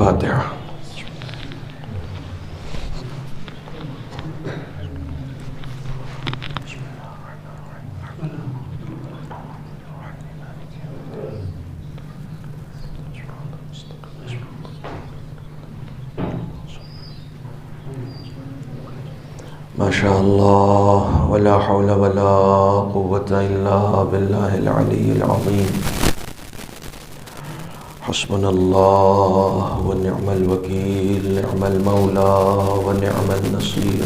الفاتحة. ما شاء الله ولا حول ولا قوة إلا بالله العلي العظيم. حسبنا الله ونعم الوكيل، نعم المولى ونعم النصير.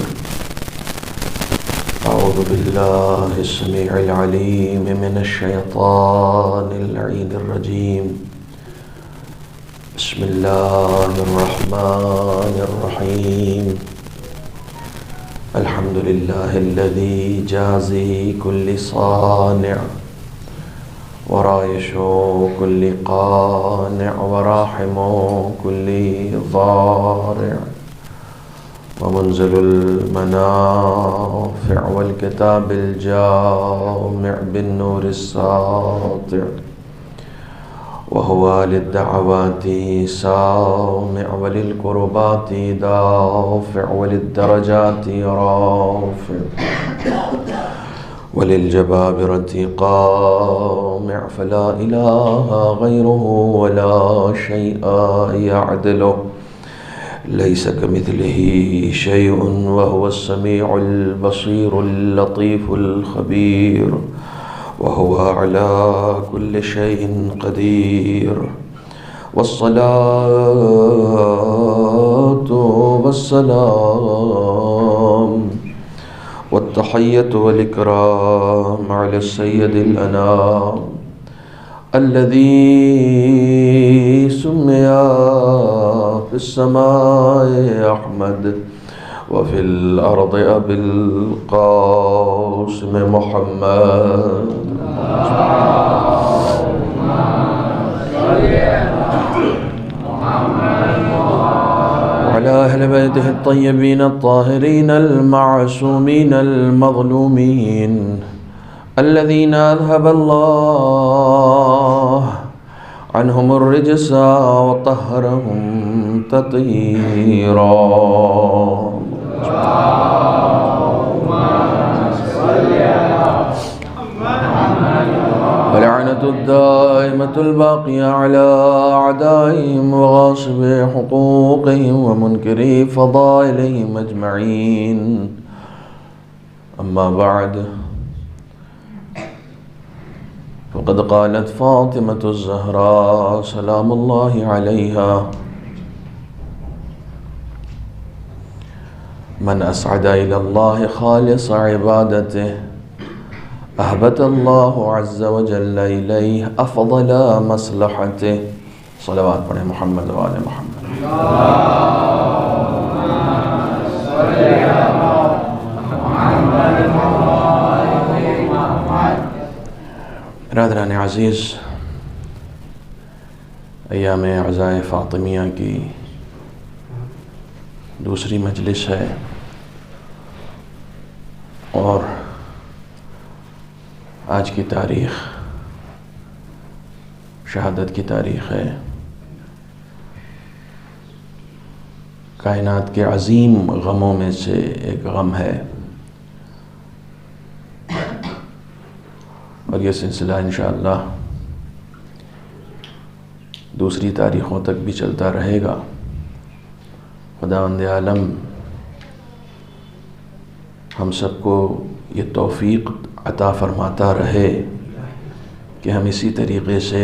أعوذ بالله السميع العليم من الشيطان اللعين الرجيم. بسم الله الرحمن الرحيم. الحمد لله الذي جازي كل صانع ورايش كل قانع ورحم كل ضارع ومنزل المنافع والكتاب الجامع بالنور الساطع وهو للدعوات سامع وللكربات دافع وللدرجات رافع وللجبابرة قامع فلا إله غيره ولا شيء يعدله ليس كمثله شيء وهو السميع البصير اللطيف الخبير وهو على كل شيء قدير. والصلاة والسلام والتحية والإكرام على السيد الأنام الذي سمي في السماء أحمد وفي الأرض أبي القاسم محمد. وعلى أهل بيته الطيبين الطاهرين المعصومين المظلومين الذين أذهب الله عنهم الرجس وطهرهم تطهيرا. ولعنة الدائمة الباقية على أعدائهم وغاصبي حقوقهم ومنكري فضائلهم أجمعين. أما بعد، فقد قالت فاطمة الزهراء سلام الله عليها: من أسعد إلى الله خالص عبادته أهبت الله عز وجل إليه أفضل مصلحته. صلوات پڑھیں محمد و آل محمد. برادران عزیز، ایام عزائے فاطمیہ کی دوسری مجلس ہے اور آج کی تاریخ شہادت کی تاریخ ہے. کائنات کے عظیم غموں میں سے ایک غم ہے اور یہ سلسلہ انشاءاللہ دوسری تاریخوں تک بھی چلتا رہے گا. خداوند عالم ہم سب کو یہ توفیق عطا فرماتا رہے کہ ہم اسی طریقے سے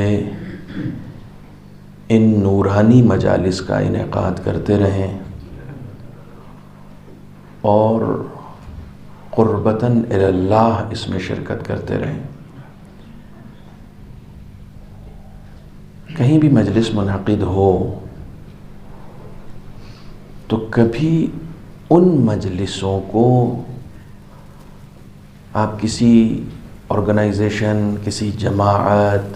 ان نورانی مجالس کا انعقاد کرتے رہیں اور قربتاً الی اللہ اس میں شرکت کرتے رہیں. کہیں بھی مجلس منعقد ہو تو کبھی ان مجلسوں کو آپ کسی آرگنائزیشن، کسی جماعت،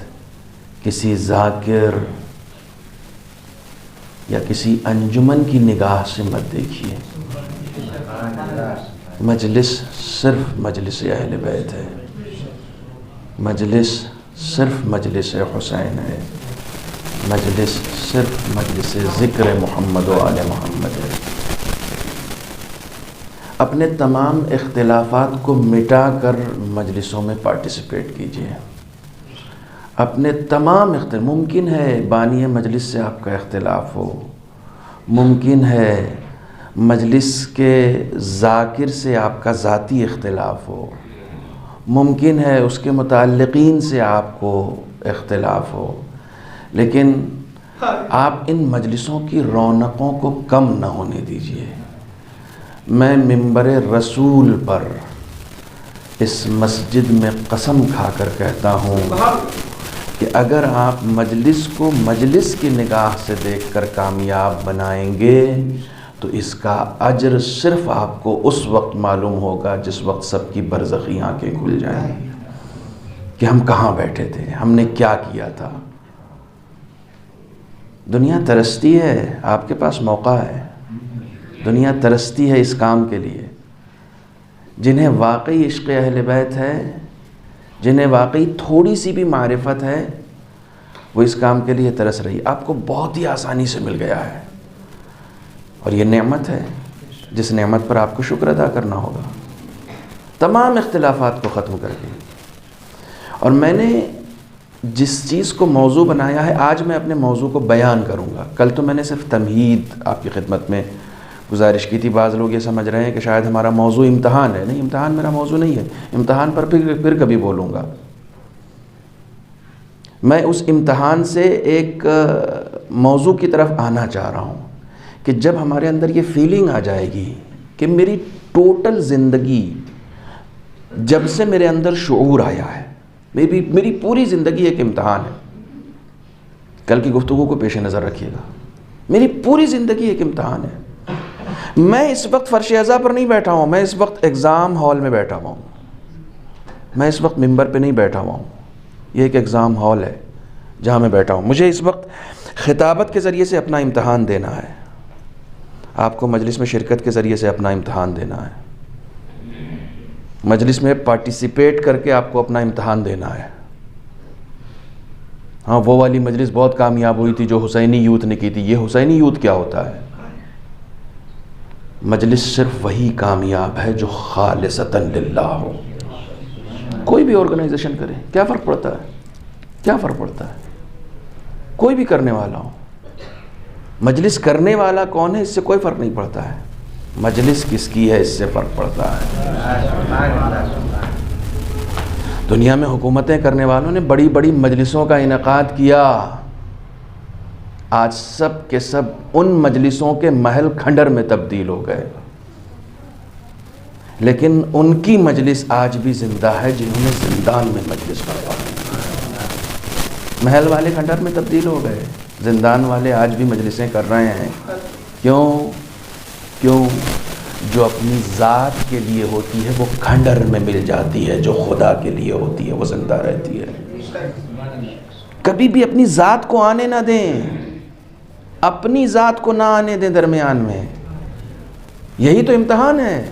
کسی ذاکر یا کسی انجمن کی نگاہ سے مت دیکھیے. مجلس صرف مجلس اہل بیت ہے، مجلس صرف مجلس حسین ہے، مجلس صرف مجلس ذکر محمد و آل محمد ہے۔ اپنے تمام اختلافات کو مٹا کر مجلسوں میں پارٹیسپیٹ کیجیے۔ اپنے تمام ممکن ہے بانی مجلس سے آپ کا اختلاف ہو، ممکن ہے مجلس کے ذاکر سے آپ کا ذاتی اختلاف ہو، ممکن ہے اس کے متعلقین سے آپ کو اختلاف ہو، لیکن آپ ان مجلسوں کی رونقوں کو کم نہ ہونے دیجیے۔ میں منبر رسول پر اس مسجد میں قسم کھا کر کہتا ہوں کہ اگر آپ مجلس کو مجلس کی نگاہ سے دیکھ کر کامیاب بنائیں گے تو اس کا اجر صرف آپ کو اس وقت معلوم ہوگا جس وقت سب کی برزخی آنکھیں کھل جائیں گی کہ ہم کہاں بیٹھے تھے، ہم نے کیا کیا تھا۔ دنیا ترستی ہے، آپ کے پاس موقع ہے، دنیا ترستی ہے اس کام کے لیے۔ جنہیں واقعی عشق اہل بیت ہے، جنہیں واقعی تھوڑی سی بھی معرفت ہے، وہ اس کام کے لیے ترس رہی۔ آپ کو بہت ہی آسانی سے مل گیا ہے، اور یہ نعمت ہے جس نعمت پر آپ کو شکر ادا کرنا ہوگا، تمام اختلافات کو ختم کر کے۔ اور میں نے جس چیز کو موضوع بنایا ہے، آج میں اپنے موضوع کو بیان کروں گا۔ کل تو میں نے صرف تمہید آپ کی خدمت میں گزارش کی تھی۔ بعض لوگ یہ سمجھ رہے ہیں کہ شاید ہمارا موضوع امتحان ہے۔ نہیں، امتحان میرا موضوع نہیں ہے، امتحان پر پھر کبھی بولوں گا۔ میں اس امتحان سے ایک موضوع کی طرف آنا چاہ رہا ہوں کہ جب ہمارے اندر یہ فیلنگ آ جائے گی کہ میری ٹوٹل زندگی، جب سے میرے اندر شعور آیا ہے، میری پوری زندگی ایک امتحان ہے۔ کل کی گفتگو کو پیش نظر رکھیے گا، میری پوری زندگی ایک امتحان ہے۔ میں اس وقت فرش اعضاء پر نہیں بیٹھا ہوں، میں اس وقت ایگزام ہال میں بیٹھا ہوا ہوں، میں اس وقت ممبر پہ نہیں بیٹھا ہوا ہوں۔ یہ ایک ایگزام ہال ہے جہاں میں بیٹھا ہوں۔ مجھے اس وقت خطابت کے ذریعے سے اپنا امتحان دینا ہے، آپ کو مجلس میں شرکت کے ذریعے سے اپنا امتحان دینا ہے، مجلس میں پارٹیسپیٹ کر کے آپ کو اپنا امتحان دینا ہے۔ ہاں، وہ والی مجلس بہت کامیاب ہوئی تھی جو حسینی یوتھ نے کی تھی۔ یہ حسینی یوتھ کیا ہوتا ہے؟ مجلس صرف وہی کامیاب ہے جو خالصتاً للہ ہو۔ کوئی بھی آرگنائزیشن کرے، کیا فرق پڑتا ہے؟ کیا فرق پڑتا ہے؟ کوئی بھی کرنے والا ہو، مجلس کرنے والا کون ہے اس سے کوئی فرق نہیں پڑتا ہے، مجلس کس کی ہے اس سے فرق پڑتا ہے۔ دنیا میں حکومتیں کرنے والوں نے بڑی بڑی مجلسوں کا انعقاد کیا، آج سب کے سب ان مجلسوں کے محل کھنڈر میں تبدیل ہو گئے، لیکن ان کی مجلس آج بھی زندہ ہے جنہوں نے زندان میں مجلس برپا کی۔ محل والے کھنڈر میں تبدیل ہو گئے، زندان والے آج بھی مجلسیں کر رہے ہیں۔ کیوں؟ جو اپنی ذات کے لیے ہوتی ہے وہ کھنڈر میں مل جاتی ہے، جو خدا کے لیے ہوتی ہے وہ زندہ رہتی ہے۔ کبھی بھی اپنی ذات کو آنے نہ دیں، اپنی ذات کو نہ آنے دیں درمیان میں۔ یہی تو امتحان ہے،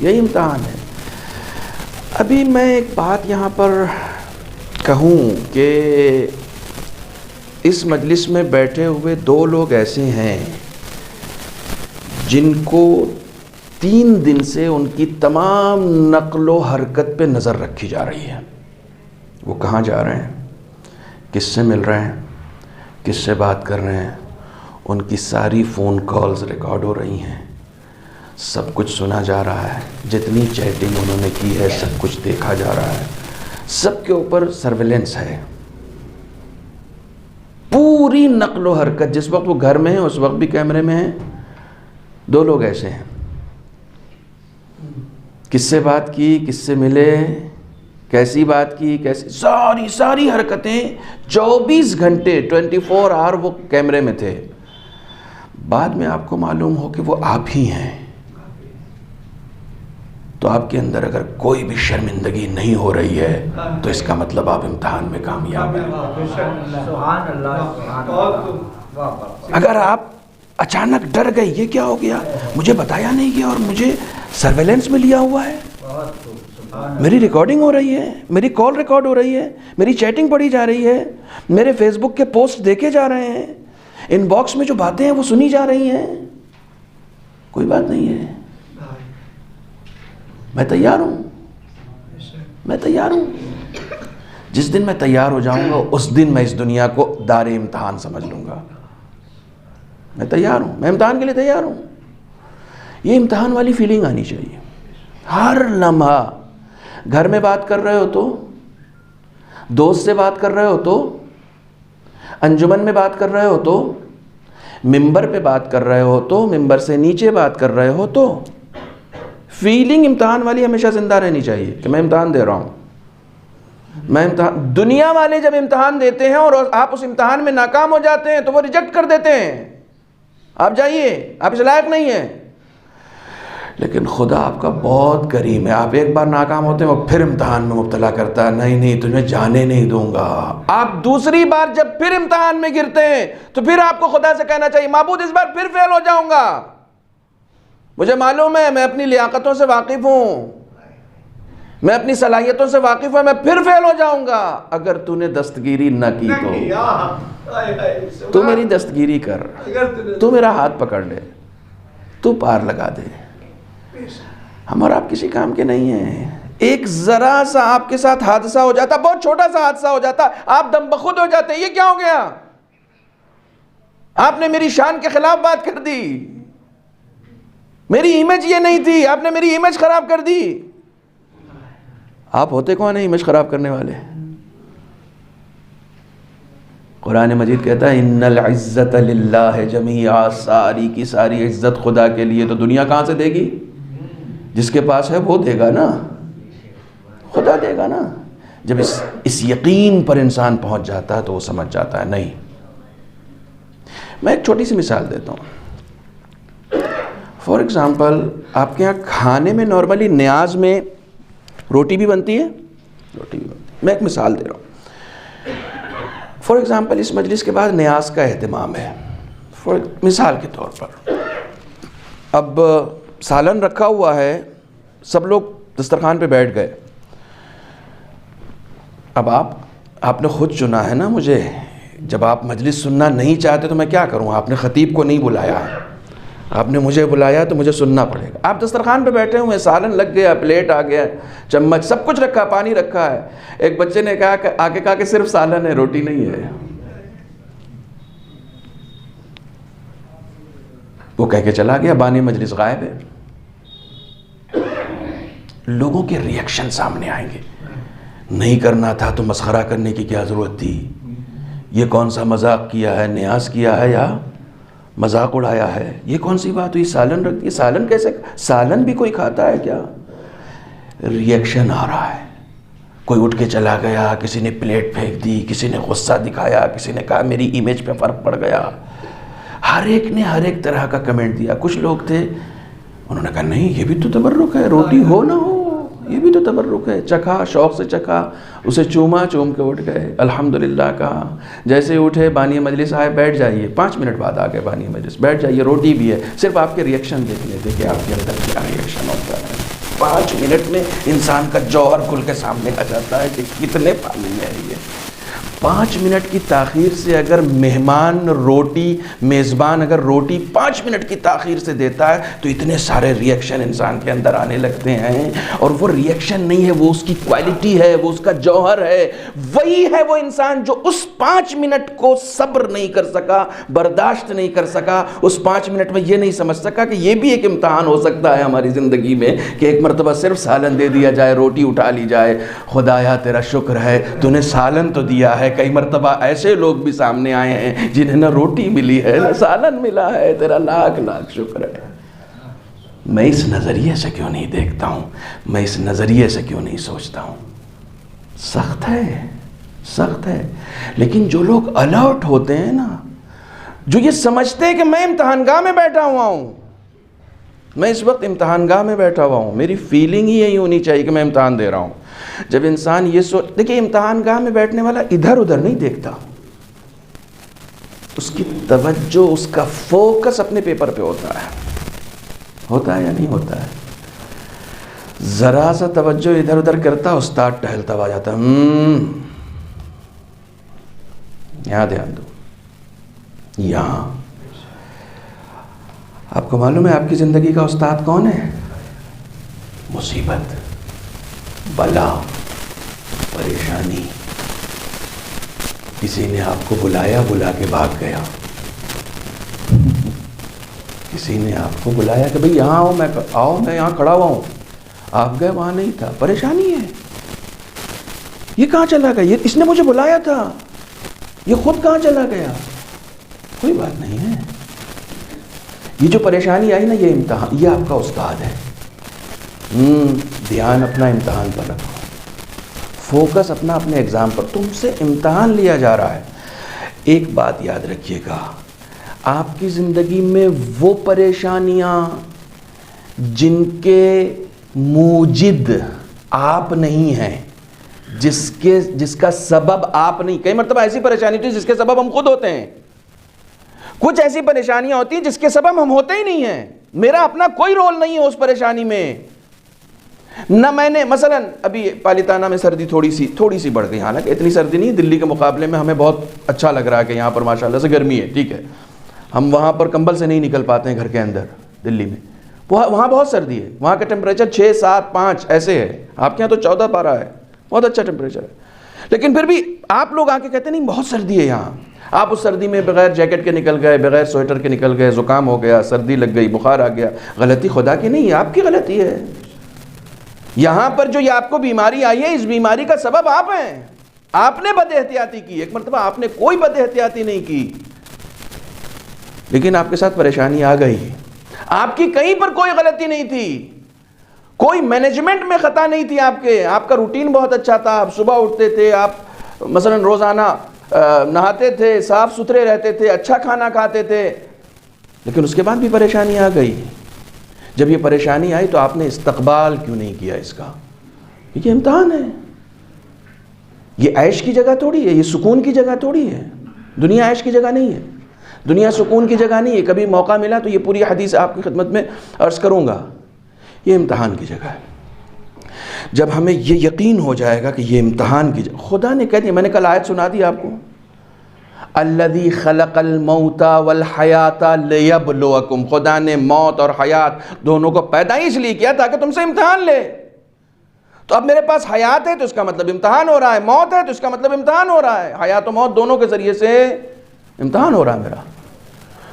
یہی امتحان ہے۔ ابھی میں ایک بات یہاں پر کہوں کہ اس مجلس میں بیٹھے ہوئے دو لوگ ایسے ہیں جن کو 3 دن سے ان کی تمام نقل و حرکت پہ نظر رکھی جا رہی ہے۔ وہ کہاں جا رہے ہیں، کس سے مل رہے ہیں، کس سے بات کر رہے ہیں، ان کی ساری فون کالز ریکارڈ ہو رہی ہیں، سب کچھ سنا جا رہا ہے، جتنی چیٹنگ انہوں نے کی ہے سب کچھ دیکھا جا رہا ہے، سب کے اوپر سرویلنس ہے۔ پوری نقل و حرکت، جس وقت وہ گھر میں ہیں اس وقت بھی کیمرے میں ہیں۔ دو لوگ ایسے ہیں، کس سے بات کی، کس سے ملے، کیسی بات کی، کیسی ساری حرکتیں 24 گھنٹے 24 آور وہ کیمرے میں تھے۔ بعد میں آپ کو معلوم ہو کہ وہ آپ ہی ہیں، تو آپ کے اندر اگر کوئی بھی شرمندگی نہیں ہو رہی ہے تو اس کا مطلب آپ امتحان میں کامیاب ہیں۔ اگر آپ اچانک ڈر گئے، یہ کیا ہو گیا، مجھے بتایا نہیں گیا اور مجھے سرویلنس میں لیا ہوا ہے، میری ریکارڈنگ ہو رہی ہے، میری کال ریکارڈ ہو رہی ہے، میری چیٹنگ پڑھی جا رہی ہے، میرے فیس بک کے پوسٹ دیکھے جا رہے ہیں، ان باکس میں جو باتیں ہیں وہ سنی جا رہی ہیں، کوئی بات نہیں ہے، میں تیار ہوں، میں تیار ہوں۔ جس دن میں تیار ہو جاؤں گا اس دن میں اس دنیا کو دار امتحان سمجھ لوں گا۔ میں تیار ہوں، میں امتحان کے لیے تیار ہوں۔ یہ امتحان والی فیلنگ آنی چاہیے ہر لمحہ۔ گھر میں بات کر رہے ہو تو، دوست سے بات کر رہے ہو تو، انجمن میں بات کر رہے ہو تو، ممبر پہ بات کر رہے ہو تو، ممبر سے نیچے بات کر رہے ہو تو، فیلنگ امتحان والی ہمیشہ زندہ رہنی چاہیے کہ میں امتحان دے رہا ہوں۔ میں امتحان، دنیا والے جب امتحان دیتے ہیں اور آپ اس امتحان میں ناکام ہو جاتے ہیں تو وہ ریجیکٹ کر دیتے ہیں، آپ جائیے، آپ اس لائق نہیں ہیں۔ لیکن خدا آپ کا بہت کریم ہے، آپ ایک بار ناکام ہوتے ہیں وہ پھر امتحان میں مبتلا کرتا ہے، نہیں نہیں تجھے جانے نہیں دوں گا۔ آپ دوسری بار جب پھر امتحان میں گرتے ہیں تو پھر آپ کو خدا سے کہنا چاہیے معبود اس بار پھر فیل ہو جاؤں گا، مجھے معلوم ہے، میں اپنی لیاقتوں سے واقف ہوں، میں اپنی صلاحیتوں سے واقف ہوں، میں پھر فیل ہو جاؤں گا۔ اگر تو نے دستگیری نہ کی تو میری دستگیری کر، تو میرا ہاتھ پکڑ لے، تو پار لگا دے۔ ہم اور آپ کسی کام کے نہیں ہیں۔ ایک ذرا سا آپ کے ساتھ حادثہ ہو جاتا، بہت چھوٹا سا حادثہ ہو جاتا، آپ دم بخود ہو جاتے، یہ کیا ہو گیا؟ آپ نے میری شان کے خلاف بات کر دی، میری امیج یہ نہیں تھی، آپ نے میری امیج خراب کر دی۔ آپ ہوتے کون ہیں امیج خراب کرنے والے؟ قرآن مجید کہتا ہے ان العزت للہ جمیعا، ساری کی ساری عزت خدا کے لیے، تو دنیا کہاں سے دے گی؟ جس کے پاس ہے وہ دے گا نا، خدا دے گا نا۔ جب اس یقین پر انسان پہنچ جاتا ہے تو وہ سمجھ جاتا ہے نہیں۔ میں ایک چھوٹی سی مثال دیتا ہوں۔ فار ایگزامپل آپ کے یہاں کھانے میں نارملی نیاز میں روٹی بھی بنتی ہے، روٹی بھی بنتی ہے۔ میں ایک مثال دے رہا ہوں۔ فار ایگزامپل اس مجلس کے بعد نیاز کا اہتمام ہے، مثال کے طور پر اب سالن رکھا ہوا ہے، سب لوگ دسترخوان پہ بیٹھ گئے، اب آپ نے خود چنا ہے نا مجھے، جب آپ مجلس سننا نہیں چاہتے تو میں کیا کروں؟ آپ نے خطیب کو نہیں بلایا، آپ نے مجھے بلایا تو مجھے سننا پڑے گا۔ آپ دسترخوان پہ بیٹھے ہوئے، سالن لگ گیا، پلیٹ آ گیا، چمچ سب کچھ رکھا، پانی رکھا ہے۔ ایک بچے نے کہا کہ صرف سالن ہے، روٹی نہیں ہے۔ وہ کہہ کے چلا گیا، بانی مجلس غائب ہے۔ لوگوں کے ری ایکشن سامنے آئیں گے، نہیں کرنا تھا تو مسخرہ کرنے کی کیا ضرورت تھی؟ یہ کون سا مذاق کیا ہے؟ نیاز کیا ہے یا مذاق اڑایا ہے؟ یہ کون سی بات ہوئی؟ سالن رکھ دی، سالن کیسے؟ سالن بھی کوئی کھاتا ہے کیا؟ ری ایکشن آ رہا ہے، کوئی اٹھ کے چلا گیا، کسی نے پلیٹ پھینک دی، کسی نے غصہ دکھایا، کسی نے کہا میری امیج پہ فرق پڑ گیا، ہر ایک نے ہر ایک طرح کا کمنٹ دیا۔ کچھ لوگ تھے انہوں نے کہا نہیں یہ بھی تو تبرک ہے، روٹی ہو نہ ہو یہ بھی تو تبرک ہے، چکھا، شوق سے چکھا، اسے چوما، چوم کے اٹھ گئے، الحمدللہ کہا۔ جیسے اٹھے بانی مجلس آئے، بیٹھ جائیے، 5 منٹ بعد آ گئے بانی مجلس، بیٹھ جائیے، روٹی بھی ہے، صرف آپ کے ری ایکشن دیکھ لیتے کہ آپ کے اندر کیا ری ایکشن ہوتا ہے۔ 5 منٹ میں انسان کا جوہر کھل کے سامنے آ جاتا ہے کہ کتنے پانی ہے یہ۔ 5 منٹ کی تاخیر سے اگر مہمان روٹی، میزبان اگر روٹی 5 منٹ کی تاخیر سے دیتا ہے تو اتنے سارے ری ایکشن انسان کے اندر آنے لگتے ہیں، اور وہ ری ایکشن نہیں ہے، وہ اس کی کوالٹی ہے، وہ اس کا جوہر ہے۔ وہی ہے وہ انسان جو اس 5 منٹ کو صبر نہیں کر سکا، برداشت نہیں کر سکا، اس 5 منٹ میں یہ نہیں سمجھ سکا کہ یہ بھی ایک امتحان ہو سکتا ہے ہماری زندگی میں کہ ایک مرتبہ صرف سالن دے دیا جائے، روٹی اٹھا لی جائے۔ خدایا تیرا شکر ہے تو نے سالن تو دیا ہے، کئی مرتبہ ایسے لوگ بھی سامنے آئے ہیں جنہیں نہ روٹی ملی ہے نہ سالن ملا ہے، تیرا لاکھ لاکھ شکر ہے۔ میں اس نظریے سے کیوں نہیں دیکھتا ہوں، میں اس نظریے سے کیوں نہیں سوچتا ہوں؟ سخت ہے، سخت ہے۔ لیکن جو لوگ الرٹ ہوتے ہیں نا، جو یہ سمجھتے ہیں کہ میں امتحان گاہ میں بیٹھا ہوا ہوں، میں اس وقت امتحان گاہ میں بیٹھا ہوا ہوں، میری فیلنگ ہی یہی ہونی چاہیے کہ میں امتحان دے رہا ہوں۔ جب انسان یہ دیکھیں امتحان گاہ میں بیٹھنے والا ادھر ادھر نہیں دیکھتا، اس کی توجہ، اس کا فوکس اپنے پیپر پہ ہوتا ہے یا نہیں ہوتا ہے؟ ذرا سا توجہ ادھر ادھر کرتا، استاد ٹہلتا ہوا جاتا، یہاں دھیان دو، یہاں. آپ کو معلوم ہے آپ کی زندگی کا استاد کون ہے؟ مصیبت، بلا، پریشانی. کسی نے آپ کو بلایا، بلا کے بھاگ گیا. کسی نے آپ کو بلایا کہ بھئی یہاں آؤ، میں یہاں کھڑا ہوا ہوں. آپ گئے، وہاں نہیں تھا. پریشانی ہے. یہ کہاں چلا گیا؟ اس نے مجھے بلایا تھا، یہ خود کہاں چلا گیا؟ کوئی بات نہیں ہے. یہ جو پریشانی آئی نا، یہ امتحان، یہ آپ کا استاد ہے. دھیان اپنا امتحان پر رکھو، فوکس اپنا اپنے ایگزام پر. تم سے امتحان لیا جا رہا ہے. ایک بات یاد رکھیے گا، آپ کی زندگی میں وہ پریشانیاں جن کے موجد آپ نہیں ہیں، جس کا سبب آپ نہیں. کئی مرتبہ ایسی پریشانی ہوتی ہے جس کے سبب ہم خود ہوتے ہیں. کچھ ایسی پریشانیاں ہوتی ہیں جس کے سبب ہم ہوتے ہی نہیں ہیں. میرا اپنا کوئی رول نہیں ہے اس پریشانی میں. نہ میں نے مثلا ابھی پالیتانہ میں سردی تھوڑی سی بڑھ گئی. حالانکہ اتنی سردی نہیں، دلی کے مقابلے میں ہمیں بہت اچھا لگ رہا ہے کہ یہاں پر ماشاءاللہ سے گرمی ہے. ٹھیک ہے، ہم وہاں پر کمبل سے نہیں نکل پاتے ہیں گھر کے اندر. دلی میں وہاں بہت سردی ہے. وہاں کا ٹیمپریچر 6، 7، 5 ایسے ہے. آپ کے یہاں تو 14، 12 ہے. بہت اچھا ٹیمپریچر ہے. لیکن پھر بھی آپ لوگ آ کے کہتے نہیں بہت سردی ہے یہاں. آپ اس سردی میں بغیر جیکٹ کے نکل گئے، بغیر سویٹر کے نکل گئے، زکام ہو گیا، سردی لگ گئی، بخار آ گیا. غلطی خدا کی نہیں ہے، آپ کی غلطی ہے. یہاں پر جو یہ آپ کو بیماری آئی ہے، اس بیماری کا سبب آپ ہیں. آپ نے بد احتیاطی کی. ایک مرتبہ آپ نے کوئی بد احتیاطی نہیں کی، لیکن آپ کے ساتھ پریشانی آ گئی. آپ کی کہیں پر کوئی غلطی نہیں تھی، کوئی مینجمنٹ میں خطا نہیں تھی آپ کا روٹین بہت اچھا تھا. آپ صبح اٹھتے تھے، آپ مثلا روزانہ نہاتے تھے، صاف ستھرے رہتے تھے، اچھا کھانا کھاتے تھے. لیکن اس کے بعد بھی پریشانی آ گئی. جب یہ پریشانی آئی تو آپ نے استقبال کیوں نہیں کیا اس کا؟ یہ امتحان ہے. یہ عیش کی جگہ تھوڑی ہے، یہ سکون کی جگہ تھوڑی ہے. دنیا عیش کی جگہ نہیں ہے، دنیا سکون کی جگہ نہیں ہے. کبھی موقع ملا تو یہ پوری حدیث آپ کی خدمت میں عرض کروں گا. یہ امتحان کی جگہ ہے. جب ہمیں یہ یقین ہو جائے گا کہ یہ امتحان کی جگہ، خدا نے کہہ دیا، میں نے کل آیت سنا دی آپ کو، الذی خلق الموت والحیات لیبلوکم. خدا نے موت اور حیات دونوں کو پیدا ہی اس لیے کیا تاکہ تم سے امتحان لے. تو اب میرے پاس حیات ہے تو اس کا مطلب امتحان ہو رہا ہے، موت ہے تو اس کا مطلب امتحان ہو رہا ہے. حیات و موت دونوں کے ذریعے سے امتحان ہو رہا ہے.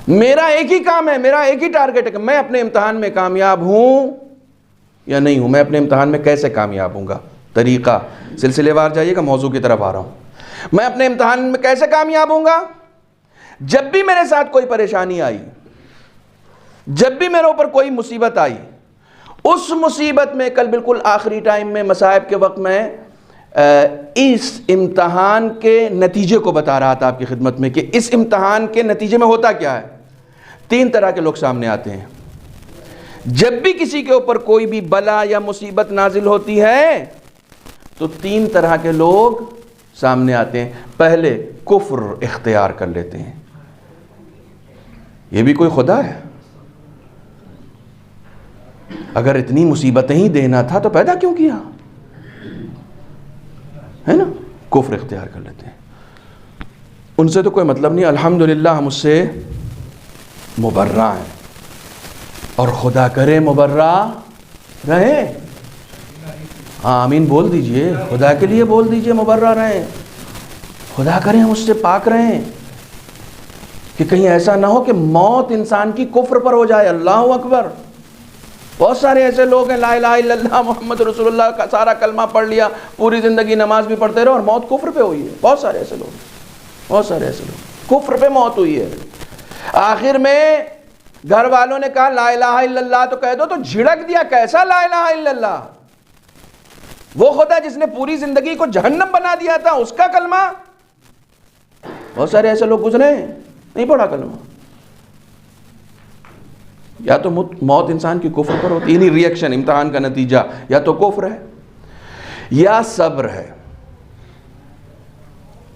میرا ایک ہی کام ہے، میرا ایک ہی ٹارگٹ ہے کہ میں اپنے امتحان میں کامیاب ہوں یا نہیں ہوں. میں اپنے امتحان میں کیسے کامیاب ہوں گا؟ طریقہ سلسلے وار جائیے گا، موضوع کی طرف آ رہا ہوں. میں اپنے امتحان میں کیسے کامیاب ہوں گا؟ جب بھی میرے ساتھ کوئی پریشانی آئی، جب بھی میرے اوپر کوئی مصیبت آئی، اس مصیبت میں کل بالکل آخری ٹائم میں مصائب کے وقت میں اس امتحان کے نتیجے کو بتا رہا تھا آپ کی خدمت میں کہ اس امتحان کے نتیجے میں ہوتا کیا ہے. 3 طرح کے لوگ سامنے آتے ہیں. جب بھی کسی کے اوپر کوئی بھی بلا یا مصیبت نازل ہوتی ہے تو 3 طرح کے لوگ سامنے آتے ہیں. پہلے کفر اختیار کر لیتے ہیں. یہ بھی کوئی خدا ہے؟ اگر اتنی مصیبتیں ہی دینا تھا تو پیدا کیوں کیا؟ ہے نا؟ کفر اختیار کر لیتے ہیں. ان سے تو کوئی مطلب نہیں، الحمدللہ ہم اس سے مبرہ ہیں، اور خدا کرے مبرہ رہے. آمین بول دیجئے، خدا کے لیے بول دیجئے مبرہ رہیں. خدا کرے ہم اس سے پاک رہیں کہ کہیں ایسا نہ ہو کہ موت انسان کی کفر پر ہو جائے. اللہ اکبر. بہت سارے ایسے لوگ ہیں، لا الہ الا اللہ محمد رسول اللہ کا سارا کلمہ پڑھ لیا، پوری زندگی نماز بھی پڑھتے رہے اور موت کفر پہ ہوئی ہے. بہت سارے ایسے لوگ کفر پہ موت ہوئی ہے. آخر میں گھر والوں نے کہا لا الہ الا اللہ تو کہہ دو، تو جھڑک دیا. کیسا لا الہ الا اللہ؟ وہ خدا جس نے پوری زندگی کو جہنم بنا دیا تھا، اس کا کلمہ. بہت سارے ایسے لوگ گزرے ہیں، نہیں پڑھا کلمہ. یا تو موت انسان کی کفر پر ہوتی ہے، یعنی ریئیکشن، امتحان کا نتیجہ یا تو کفر ہے یا صبر ہے.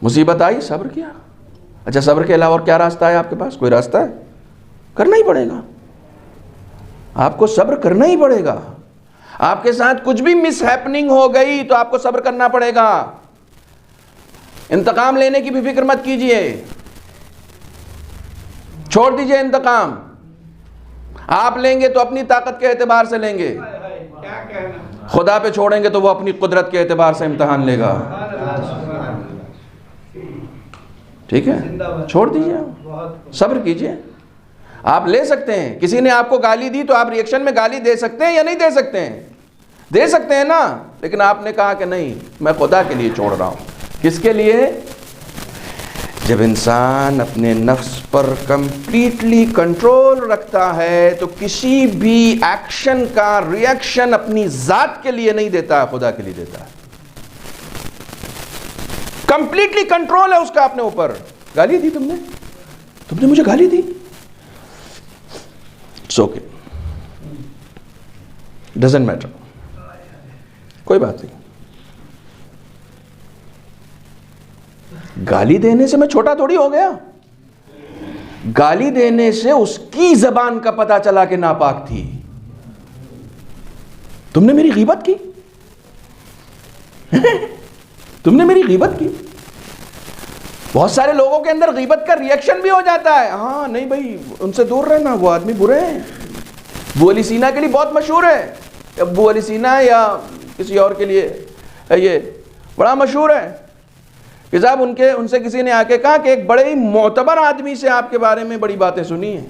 مصیبت آئی، صبر کیا. اچھا، صبر کے علاوہ اور کیا راستہ ہے آپ کے پاس؟ کوئی راستہ ہے؟ کرنا ہی پڑے گا. آپ کو صبر کرنا ہی پڑے گا. آپ کے ساتھ کچھ بھی مس ہیپننگ ہو گئی تو آپ کو صبر کرنا پڑے گا. انتقام لینے کی بھی فکر مت کیجئے. چھوڑ دیجئے انتقام. آپ لیں گے تو اپنی طاقت کے اعتبار سے لیں گے, خدا پہ چھوڑیں گے تو وہ اپنی قدرت کے اعتبار سے امتحان لے گا. ٹھیک ہے, چھوڑ دیجئے, صبر کیجئے. آپ لے سکتے ہیں, کسی نے آپ کو گالی دی تو آپ ریئیکشن میں گالی دے سکتے ہیں یا نہیں دے سکتے ہیں؟ دے سکتے ہیں نا. لیکن آپ نے کہا کہ نہیں, میں خدا کے لیے چھوڑ رہا ہوں. کس کے لیے؟ جب انسان اپنے نفس پر کمپلیٹلی کنٹرول رکھتا ہے تو کسی بھی ایکشن کا ریئیکشن اپنی ذات کے لیے نہیں دیتا, خدا کے لیے دیتا ہے. کمپلیٹلی کنٹرول ہے اس کا اپنے اوپر. گالی دی تم نے مجھے گالی دی, اٹس اوکے, ڈزنٹ میٹر, کوئی بات نہیں. گالی دینے سے میں چھوٹا تھوڑی ہو گیا. گالی دینے سے اس کی زبان کا پتہ چلا کہ ناپاک تھی. تم نے میری غیبت کی, تم نے میری غیبت کی. بہت سارے لوگوں کے اندر غیبت کا ریئیکشن بھی ہو جاتا ہے. ہاں نہیں بھائی, ان سے دور رہنا, وہ آدمی برے ہیں. ابو علی سینا کے لیے بہت مشہور ہے. ابو علی سینا یا کسی اور کے لیے یہ بڑا مشہور ہے کہ صاحب ان سے کسی نے آ کے کہا کہ ایک بڑے ہی معتبر آدمی سے آپ کے بارے میں بڑی باتیں سنی ہیں.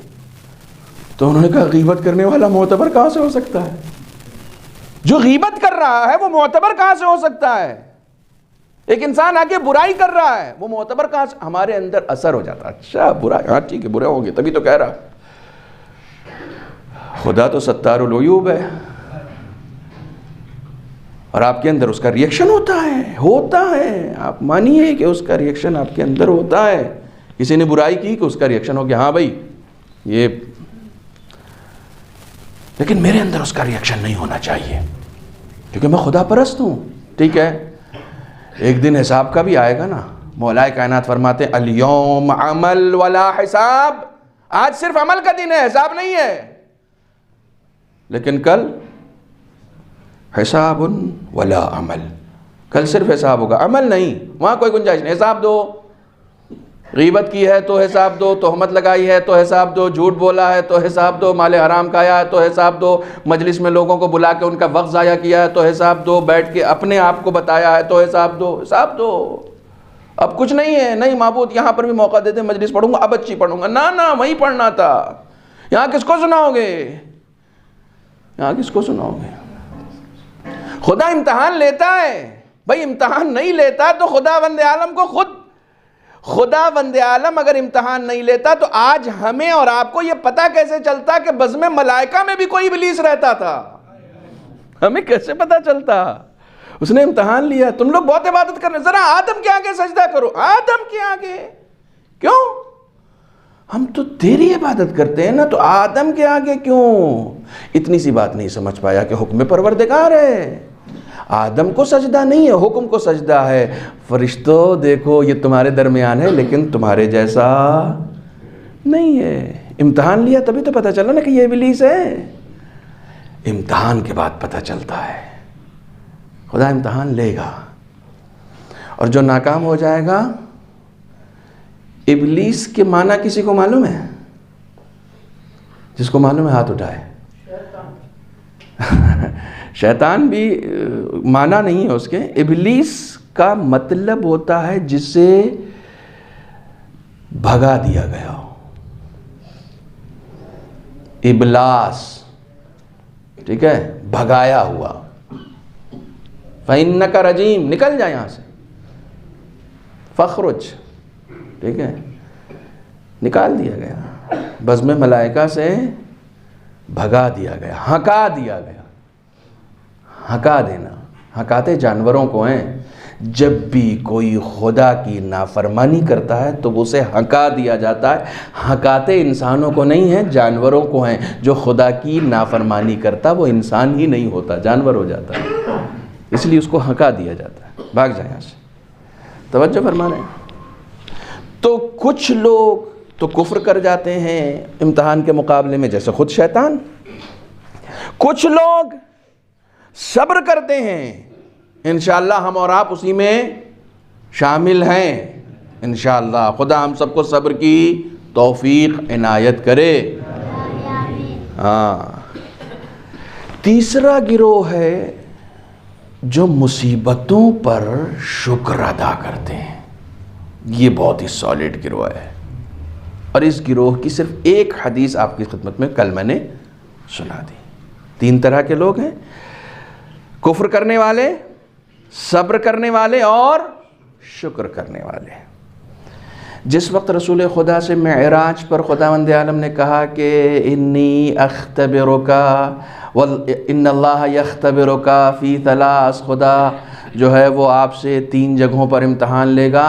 تو انہوں نے کہا غیبت کرنے والا معتبر کہاں سے ہو سکتا ہے؟ جو غیبت کر رہا ہے وہ معتبر کہاں سے ہو سکتا ہے؟ ایک انسان آگے برائی کر رہا ہے, وہ معتبر کہاں سے؟ ہمارے اندر اثر ہو جاتا ہے, اچھا برا, ہاں ٹھیک ہے برے ہوں گے, تبھی تو کہہ رہا. خدا تو ستار العیوب ہے, اور آپ کے اندر اس کا ریئیکشن ہوتا ہے. آپ مانیے کہ اس کا ریئیکشن آپ کے اندر ہوتا ہے. کسی نے برائی کی کہ اس کا ریئیکشن ہو گیا, ہاں بھائی یہ, لیکن میرے اندر اس کا ریئیکشن نہیں ہونا چاہیے کیونکہ میں خدا پرست ہوں. ٹھیک ہے, ایک دن حساب کا بھی آئے گا نا. مولا کائنات فرماتے ہیں الیوم عمل ولا حساب, آج صرف عمل کا دن ہے, حساب نہیں ہے. لیکن کل حساب ولا عمل, کل صرف حساب ہوگا, عمل نہیں. وہاں کوئی گنجائش نہیں. حساب دو, غیبت کی ہے تو حساب دو, تہمت لگائی ہے تو حساب دو, جھوٹ بولا ہے تو حساب دو, مال حرام کھایا ہے تو حساب دو, مجلس میں لوگوں کو بلا کے ان کا وقت ضائع کیا ہے تو حساب دو, بیٹھ کے اپنے آپ کو بتایا ہے تو حساب دو. حساب دو. اب کچھ نہیں ہے, نہیں معبود یہاں پر بھی موقع دے دے, مجلس پڑھوں گا, اب اچھی پڑھوں گا, نہ وہیں پڑھنا تھا. یہاں کس کو سناؤ گے, یہاں کس کو سناؤ گے؟ خدا امتحان لیتا ہے بھائی. امتحان نہیں لیتا تو خدا بند عالم کو خدا بند عالم اگر امتحان نہیں لیتا تو آج ہمیں اور آپ کو یہ پتہ کیسے چلتا کہ بزم ملائکہ میں بھی کوئی ابلیس رہتا تھا؟ ہمیں کیسے پتہ چلتا؟ اس نے امتحان لیا. تم لوگ بہت عبادت کر رہے ہیں, ذرا آدم کے آگے سجدہ کرو. آدم کے آگے کیوں؟ ہم تو تیری عبادت کرتے ہیں نا, تو آدم کے آگے کیوں؟ اتنی سی بات نہیں سمجھ پایا کہ حکم پروردگار ہے. آدم کو سجدہ نہیں ہے, حکم کو سجدہ ہے. فرشتوں دیکھو یہ تمہارے درمیان ہے لیکن تمہارے جیسا نہیں ہے. امتحان لیا تبھی تو پتہ چلا نا کہ یہ ابلیس ہے. امتحان کے بعد پتہ چلتا ہے. خدا امتحان لے گا, اور جو ناکام ہو جائے گا. ابلیس کے معنی کسی کو معلوم ہے؟ جس کو معلوم ہے ہاتھ اٹھائے. شیطان بھی معنی نہیں ہے اس کے. ابلیس کا مطلب ہوتا ہے جسے بھگا دیا گیا ہو. ابلاس, ٹھیک ہے, بھگایا ہوا. فَإِنَّكَ رَجِيمٌ, نکل جائے یہاں سے. فَخْرُجْ, ٹھیک ہے, نکال دیا گیا. بزم ملائکہ سے بھگا دیا گیا, ہکا دیا گیا. ہکا دینا, ہکاتے جانوروں کو ہیں. جب بھی کوئی خدا کی نافرمانی کرتا ہے تو اسے ہکا دیا جاتا ہے. ہکاتے انسانوں کو نہیں ہیں, جانوروں کو ہیں. جو خدا کی نافرمانی کرتا وہ انسان ہی نہیں ہوتا, جانور ہو جاتا ہے. اس لیے اس کو ہکا دیا جاتا ہے. بھاگ جائیں یہاں سے. توجہ فرما رہے ہیں. تو کچھ لوگ تو کفر کر جاتے ہیں امتحان کے مقابلے میں, جیسے خود شیطان. کچھ لوگ صبر کرتے ہیں. انشاءاللہ ہم اور آپ اسی میں شامل ہیں. انشاءاللہ خدا ہم سب کو صبر کی توفیق عنایت کرے. ہاں. تیسرا گروہ ہے جو مصیبتوں پر شکر ادا کرتے ہیں. یہ بہت ہی سالڈ گروہ ہے، اور اس گروہ کی صرف ایک حدیث آپ کی خدمت میں کل میں نے سنا دی. 3 طرح کے لوگ ہیں: کفر کرنے والے، صبر کرنے والے، اور شکر کرنے والے. جس وقت رسول خدا سے معراج پر خداوند عالم نے کہا کہ انی اختبرک ان اللہ یختبرک فی 3، خدا جو ہے وہ آپ سے 3 جگہوں پر امتحان لے گا،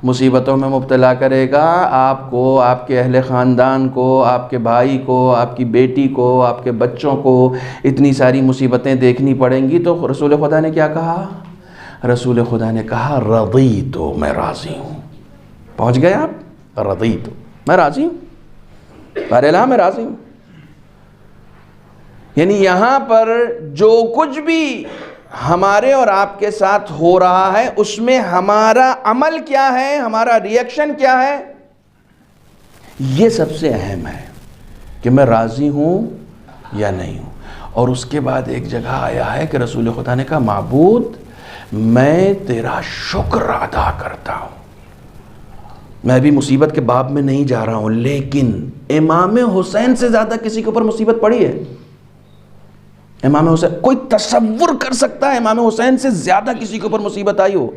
مصیبتوں میں مبتلا کرے گا، آپ کو، آپ کے اہل خاندان کو، آپ کے بھائی کو، آپ کی بیٹی کو، آپ کے بچوں کو اتنی ساری مصیبتیں دیکھنی پڑیں گی. تو رسول خدا نے کیا کہا؟ رسول خدا نے کہا رضیت، میں راضی ہوں. پہنچ گئے آپ؟ رضیت، میں راضی ہوں، بارے اللہ میں راضی ہوں. یعنی یہاں پر جو کچھ بھی ہمارے اور آپ کے ساتھ ہو رہا ہے اس میں ہمارا عمل کیا ہے، ہمارا ریئیکشن کیا ہے، یہ سب سے اہم ہے کہ میں راضی ہوں یا نہیں ہوں. اور اس کے بعد ایک جگہ آیا ہے کہ رسول خدا نے کہا معبود میں تیرا شکر ادا کرتا ہوں. میں بھی مصیبت کے باب میں نہیں جا رہا ہوں، لیکن امام حسین سے زیادہ کسی کے اوپر مصیبت پڑی ہے؟ امام حسین، کوئی تصور کر سکتا ہے امام حسین سے زیادہ کسی کے اوپر مصیبت آئی ہو؟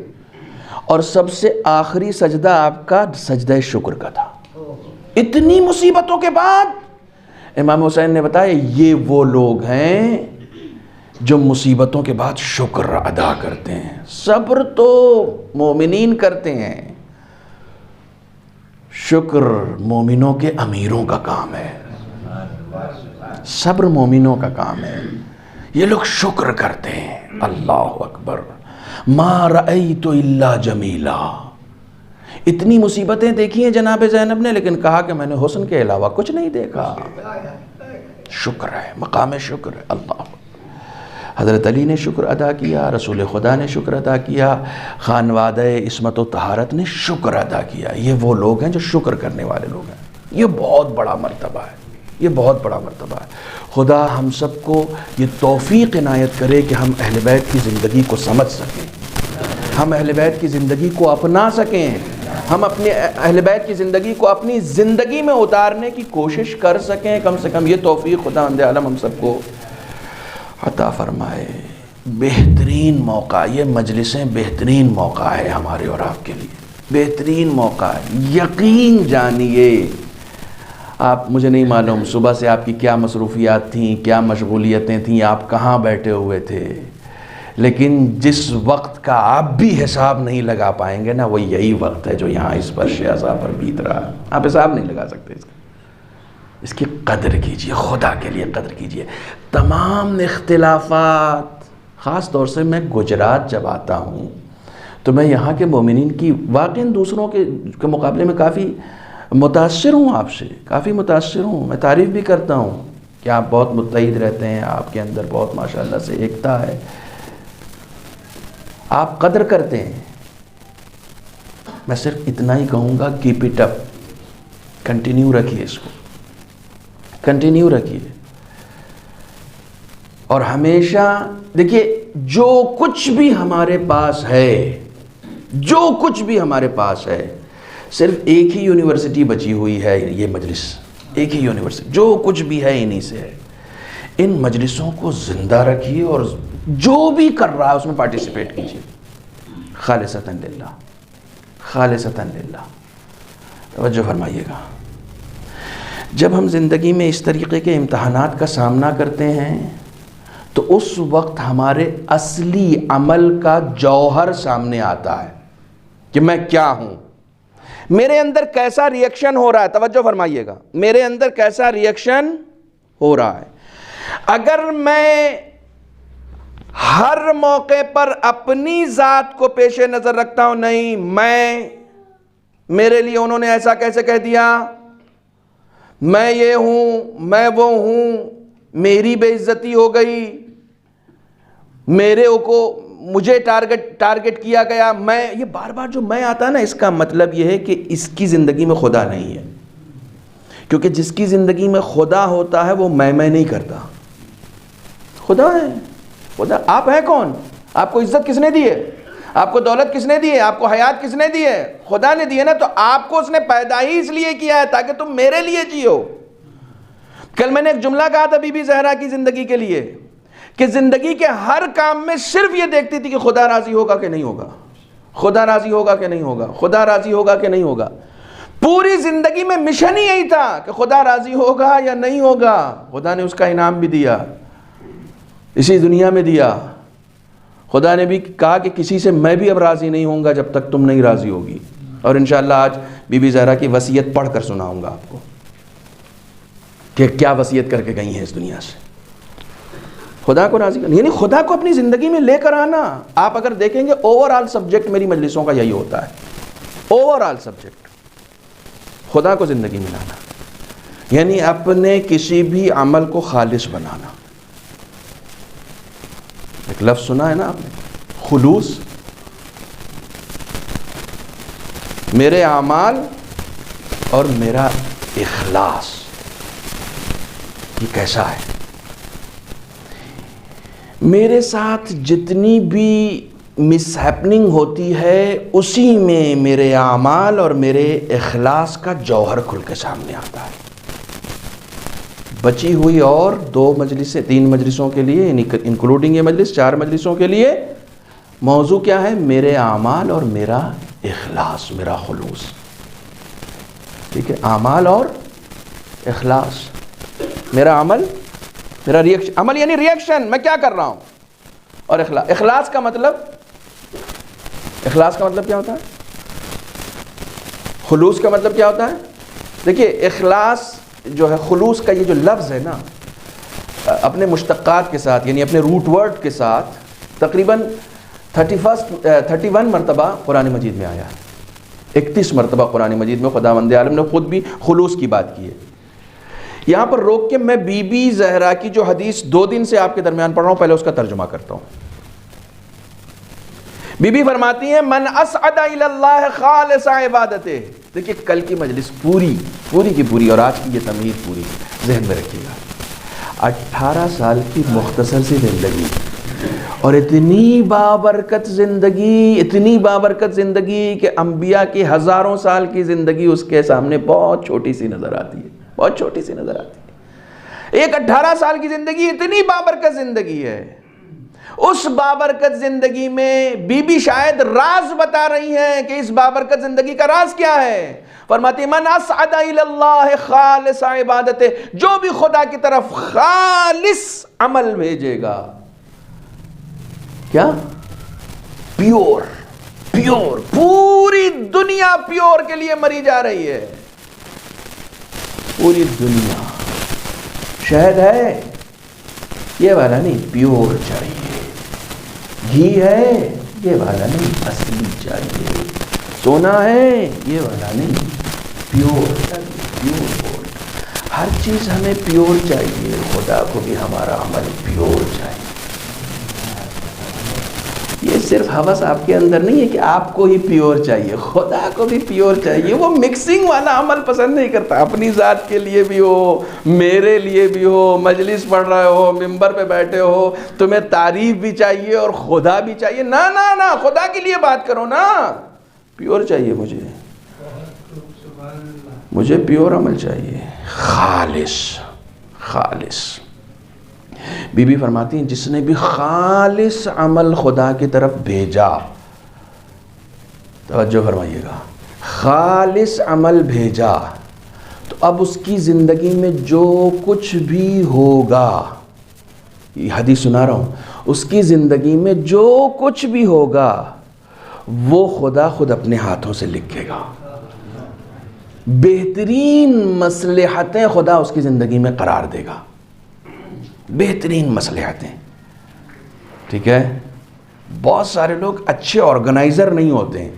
اور سب سے آخری سجدہ آپ کا سجدہ شکر کا تھا. اتنی مصیبتوں کے بعد امام حسین نے بتایا یہ وہ لوگ ہیں جو مصیبتوں کے بعد شکر ادا کرتے ہیں. صبر تو مومنین کرتے ہیں، شکر مومنوں کے امیروں کا کام ہے. صبر مومنوں کا کام ہے. یہ لوگ شکر کرتے ہیں. اللہ اکبر. ما رأیت الا جمیلا. اتنی مصیبتیں دیکھی ہیں جناب زینب نے، لیکن کہا کہ میں نے حسن کے علاوہ کچھ نہیں دیکھا. شکر ہے، مقام شکر ہے. اللہ. حضرت علی نے شکر ادا کیا، رسول خدا نے شکر ادا کیا، خانوادہ عصمت و طہارت نے شکر ادا کیا. یہ وہ لوگ ہیں جو شکر کرنے والے لوگ ہیں. یہ بہت بڑا مرتبہ ہے، یہ بہت بڑا مرتبہ ہے. خدا ہم سب کو یہ توفیق عنایت کرے کہ ہم اہل بیت کی زندگی کو سمجھ سکیں، ہم اہل بیت کی زندگی کو اپنا سکیں، ہم اپنے اہل بیت کی زندگی کو اپنی زندگی میں اتارنے کی کوشش کر سکیں. کم سے کم یہ توفیق خداوند عالم ہم سب کو عطا فرمائے. بہترین موقع، یہ مجلسیں بہترین موقع ہے ہمارے اور آپ کے لیے، بہترین موقع ہے. یقین جانیے، آپ، مجھے نہیں معلوم صبح سے آپ کی کیا مصروفیات تھیں، کیا مشغولیتیں تھیں، آپ کہاں بیٹھے ہوئے تھے، لیکن جس وقت کا آپ بھی حساب نہیں لگا پائیں گے نا، وہ یہی وقت ہے جو یہاں اس پر شہزا پر بیت رہا. آپ حساب نہیں لگا سکتے اس کا. اس کی قدر کیجئے، خدا کے لیے قدر کیجئے. تمام اختلافات، خاص طور سے میں گجرات جب آتا ہوں تو میں یہاں کے مومنین کی واقعاً دوسروں کے مقابلے میں کافی متاثر ہوں، آپ سے کافی متاثر ہوں. میں تعریف بھی کرتا ہوں کہ آپ بہت متحد رہتے ہیں، آپ کے اندر بہت ماشاءاللہ سے ایکتا ہے، آپ قدر کرتے ہیں. میں صرف اتنا ہی کہوں گا، کیپ اٹ اپ، کنٹینیو رکھیے، اس کو کنٹینیو رکھیے. اور ہمیشہ دیکھیے، جو کچھ بھی ہمارے پاس ہے، جو کچھ بھی ہمارے پاس ہے، صرف ایک ہی یونیورسٹی بچی ہوئی ہے، یہ مجلس. ایک ہی یونیورسٹی، جو کچھ بھی ہے انہی سے ہے. ان مجلسوں کو زندہ رکھیے اور جو بھی کر رہا ہے اس میں پارٹیسپیٹ کیجیے، خالصتاً للہ، خالصتاً للہ. توجہ فرمائیے گا. جب ہم زندگی میں اس طریقے کے امتحانات کا سامنا کرتے ہیں تو اس وقت ہمارے اصلی عمل کا جوہر سامنے آتا ہے کہ میں کیا ہوں، میرے اندر کیسا ریئیکشن ہو رہا ہے. توجہ فرمائیے گا، میرے اندر کیسا ریئیکشن ہو رہا ہے. اگر میں ہر موقع پر اپنی ذات کو پیش نظر رکھتا ہوں، نہیں میرے لیے انہوں نے ایسا کیسے کہہ دیا، میں یہ ہوں، میں وہ ہوں، میری بے عزتی ہو گئی، مجھے ٹارگٹ کیا گیا، میں، یہ بار بار جو میں آتا ہے نا، اس کا مطلب یہ ہے کہ اس کی زندگی میں خدا نہیں ہے. کیونکہ جس کی زندگی میں خدا ہوتا ہے وہ میں نہیں کرتا. خدا ہے. خدا. آپ ہیں کون؟ آپ کو عزت کس نے دی ہے؟ آپ کو دولت کس نے دی ہے؟ آپ کو حیات کس نے دی ہے؟ خدا نے دی ہے نا. تو آپ کو اس نے پیدا ہی اس لیے کیا ہے تاکہ تم میرے لیے جیو. کل میں نے ایک جملہ کہا تھا بی بی زہرا کی زندگی کے لیے کہ زندگی کے ہر کام میں صرف یہ دیکھتی تھی کہ خدا راضی ہوگا کہ نہیں ہوگا، خدا راضی ہوگا کہ نہیں ہوگا، خدا راضی ہوگا کہ نہیں ہوگا. پوری زندگی میں مشن ہی یہی تھا کہ خدا راضی ہوگا یا نہیں ہوگا. خدا نے اس کا انعام بھی دیا، اسی دنیا میں دیا. خدا نے بھی کہا کہ کسی سے میں بھی اب راضی نہیں ہوں گا جب تک تم نہیں راضی ہوگی. اور انشاءاللہ آج بی بی زہرا کی وصیت پڑھ کر سناؤں گا آپ کو کہ کیا وصیت کر کے گئی ہیں اس دنیا سے. خدا کو راضی کرنا یعنی خدا کو اپنی زندگی میں لے کر آنا. آپ اگر دیکھیں گے اوور آل سبجیکٹ میری مجلسوں کا یہی ہوتا ہے. اوور آل سبجیکٹ خدا کو زندگی میں لانا، یعنی اپنے کسی بھی عمل کو خالص بنانا. ایک لفظ سنا ہے نا آپ نے، خلوص. میرے اعمال اور میرا اخلاص یہ کیسا ہے؟ میرے ساتھ جتنی بھی مس ہیپننگ ہوتی ہے اسی میں میرے اعمال اور میرے اخلاص کا جوہر کھل کے سامنے آتا ہے. بچی ہوئی اور 2 مجلسیں 3 مجلسوں کے لیے انکلوڈنگ یہ مجلس 4 مجلسوں کے لیے موضوع کیا ہے؟ میرے اعمال اور میرا اخلاص، میرا خلوص. ٹھیک ہے، اعمال اور اخلاص. میرا عمل، میرا ریئیکشن، عمل یعنی ریئیکشن میں کیا کر رہا ہوں، اور اخلاص کا مطلب کیا ہوتا ہے؟ خلوص کا مطلب کیا ہوتا ہے؟ دیکھیے اخلاص جو ہے، خلوص کا یہ جو لفظ ہے نا، اپنے مشتقات کے ساتھ یعنی اپنے روٹ ورڈ کے ساتھ تقریباً 31 مرتبہ قرآن مجید میں آیا ہے. 31 مرتبہ قرآن مجید میں خداوند عالم نے خود بھی خلوص کی بات کی ہے. یہاں پر روک کے میں بی بی زہرا کی جو حدیث 2 دن سے آپ کے درمیان پڑھ رہا ہوں پہلے اس کا ترجمہ کرتا ہوں. بی بی فرماتی ہیں من اسعد الی اللہ خالص عبادتہ. دیکھیے کل کی مجلس پوری کی پوری اور آج کی یہ تمہید پوری ذہن میں رکھیے گا. 18 سال کی مختصر سی زندگی اور اتنی بابرکت زندگی کہ انبیاء کی ہزاروں سال کی زندگی اس کے سامنے بہت چھوٹی سی نظر آتی ہے، بہت چھوٹی سی نظر آتی ہے. ایک 18 سال کی زندگی اتنی بابرکت زندگی ہے. اس بابرکت زندگی میں بی بی شاید راز بتا رہی ہیں کہ اس بابرکت زندگی کا راز کیا ہے. فرماتی من اسعد الی اللہ خالص عبادتہ، جو بھی خدا کی طرف خالص عمل بھیجے گا. کیا؟ پیور. پوری دنیا پیور کے لیے مری جا رہی ہے. پوری دنیا شہد ہے یہ والا نہیں، پیور چاہیے. گھی ہے یہ والا نہیں، اصلی چاہیے. سونا ہے یہ والا نہیں، پیور چاہیے. پیور ہر چیز ہمیں پیور چاہیے. خدا کو بھی ہمارا عمل پیور چاہیے. یہ صرف ہوس آپ کے اندر نہیں ہے کہ آپ کو ہی پیور چاہیے، خدا کو بھی پیور چاہیے. وہ مکسنگ والا عمل پسند نہیں کرتا. اپنی ذات کے لیے بھی ہو، میرے لیے بھی ہو، مجلس پڑھ رہے ہو، ممبر پہ بیٹھے ہو، تمہیں تعریف بھی چاہیے اور خدا بھی چاہیے. نہ خدا کے لیے بات کرو نا. پیور چاہیے مجھے پیور عمل چاہیے، خالص. بی بی فرماتی ہیں جس نے بھی خالص عمل خدا کی طرف بھیجا، توجہ فرمائیے گا، خالص عمل بھیجا تو اب اس کی زندگی میں جو کچھ بھی ہوگا، یہ حدیث سنا رہا ہوں، اس کی زندگی میں جو کچھ بھی ہوگا وہ خدا خود اپنے ہاتھوں سے لکھے گا. بہترین مصلحتیں خدا اس کی زندگی میں قرار دے گا. بہترین مصلحتیں. ٹھیک ہے، بہت سارے لوگ اچھے آرگنائزر نہیں ہوتے ہیں.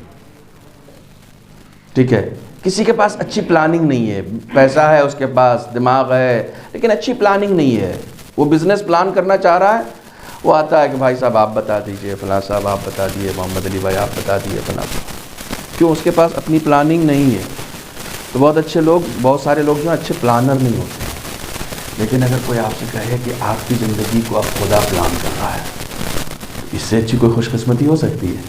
ٹھیک ہے، کسی کے پاس اچھی پلاننگ نہیں ہے، پیسہ ہے اس کے پاس، دماغ ہے، لیکن اچھی پلاننگ نہیں ہے. وہ بزنس پلان کرنا چاہ رہا ہے، وہ آتا ہے کہ بھائی صاحب آپ بتا دیجئے، فلاں صاحب آپ بتا دیجئے، محمد علی بھائی آپ بتا دیجئے، فلاں. کیوں؟ اس کے پاس اپنی پلاننگ نہیں ہے. تو بہت سارے لوگ جو ہیں اچھے پلانر نہیں ہوتے، لیکن اگر کوئی آپ سے کہے کہ آپ کی زندگی کو اب خدا پلان کر رہا ہے، اس سے اچھی کوئی خوش قسمتی ہو سکتی ہے؟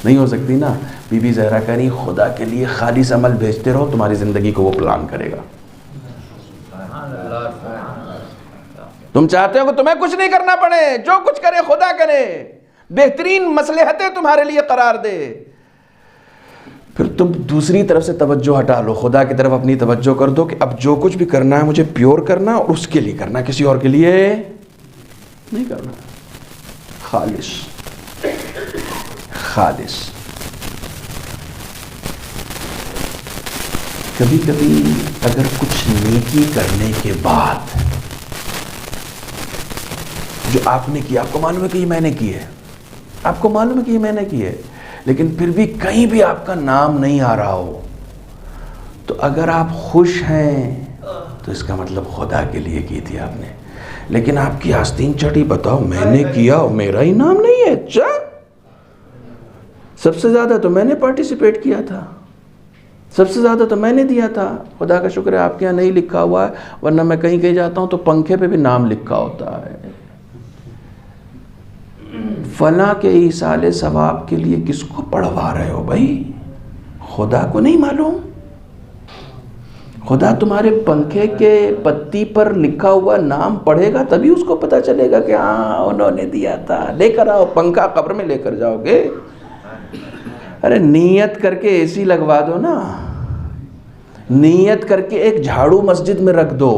نہیں ہو سکتی نا۔ بی بی زہرا کہہ رہی خدا کے لیے خالص عمل بھیجتے رہو، تمہاری زندگی کو وہ پلان کرے گا۔ تم چاہتے ہو کہ تمہیں کچھ نہیں کرنا پڑے، جو کچھ کرے خدا کرے، بہترین مصلحتیں تمہارے لیے قرار دے، پھر تم دوسری طرف سے توجہ ہٹا لو، خدا کی طرف اپنی توجہ کر دو کہ اب جو کچھ بھی کرنا ہے مجھے پیور کرنا، اور اس کے لیے کرنا، کسی اور کے لیے نہیں کرنا، خالص خالص۔ کبھی کبھی اگر کچھ نیکی کرنے کے بعد جو آپ نے کیا، آپ کو معلوم ہے کہ یہ میں نے کی ہے، آپ کو معلوم ہے کہ یہ میں نے کی ہے، لیکن پھر بھی کہیں بھی آپ کا نام نہیں آ رہا ہو، تو اگر آپ خوش ہیں تو اس کا مطلب خدا کے لیے کی تھی آپ نے۔ لیکن آپ کی آستین چڑھی، بتاؤ میں نے کیا اور میرا ہی نام نہیں ہے، اچھا سب سے زیادہ تو میں نے پارٹیسپیٹ کیا تھا، سب سے زیادہ تو میں نے دیا تھا، خدا کا شکر ہے آپ کے یہاں نہیں لکھا ہوا ہے، ورنہ میں کہیں کہیں جاتا ہوں تو پنکھے پہ بھی نام لکھا ہوتا ہے۔ فلاں کے ایصال ثواب کے لیے کس کو پڑھوا رہے ہو بھائی؟ خدا کو نہیں معلوم؟ خدا تمہارے پنکھے کے پتی پر لکھا ہوا نام پڑھے گا تبھی اس کو پتہ چلے گا کہ ہاں انہوں نے دیا تھا۔ لے کر آؤ پنکھا، قبر میں لے کر جاؤ گے؟ ارے نیت کر کے اے سی لگوا دو نا، نیت کر کے ایک جھاڑو مسجد میں رکھ دو،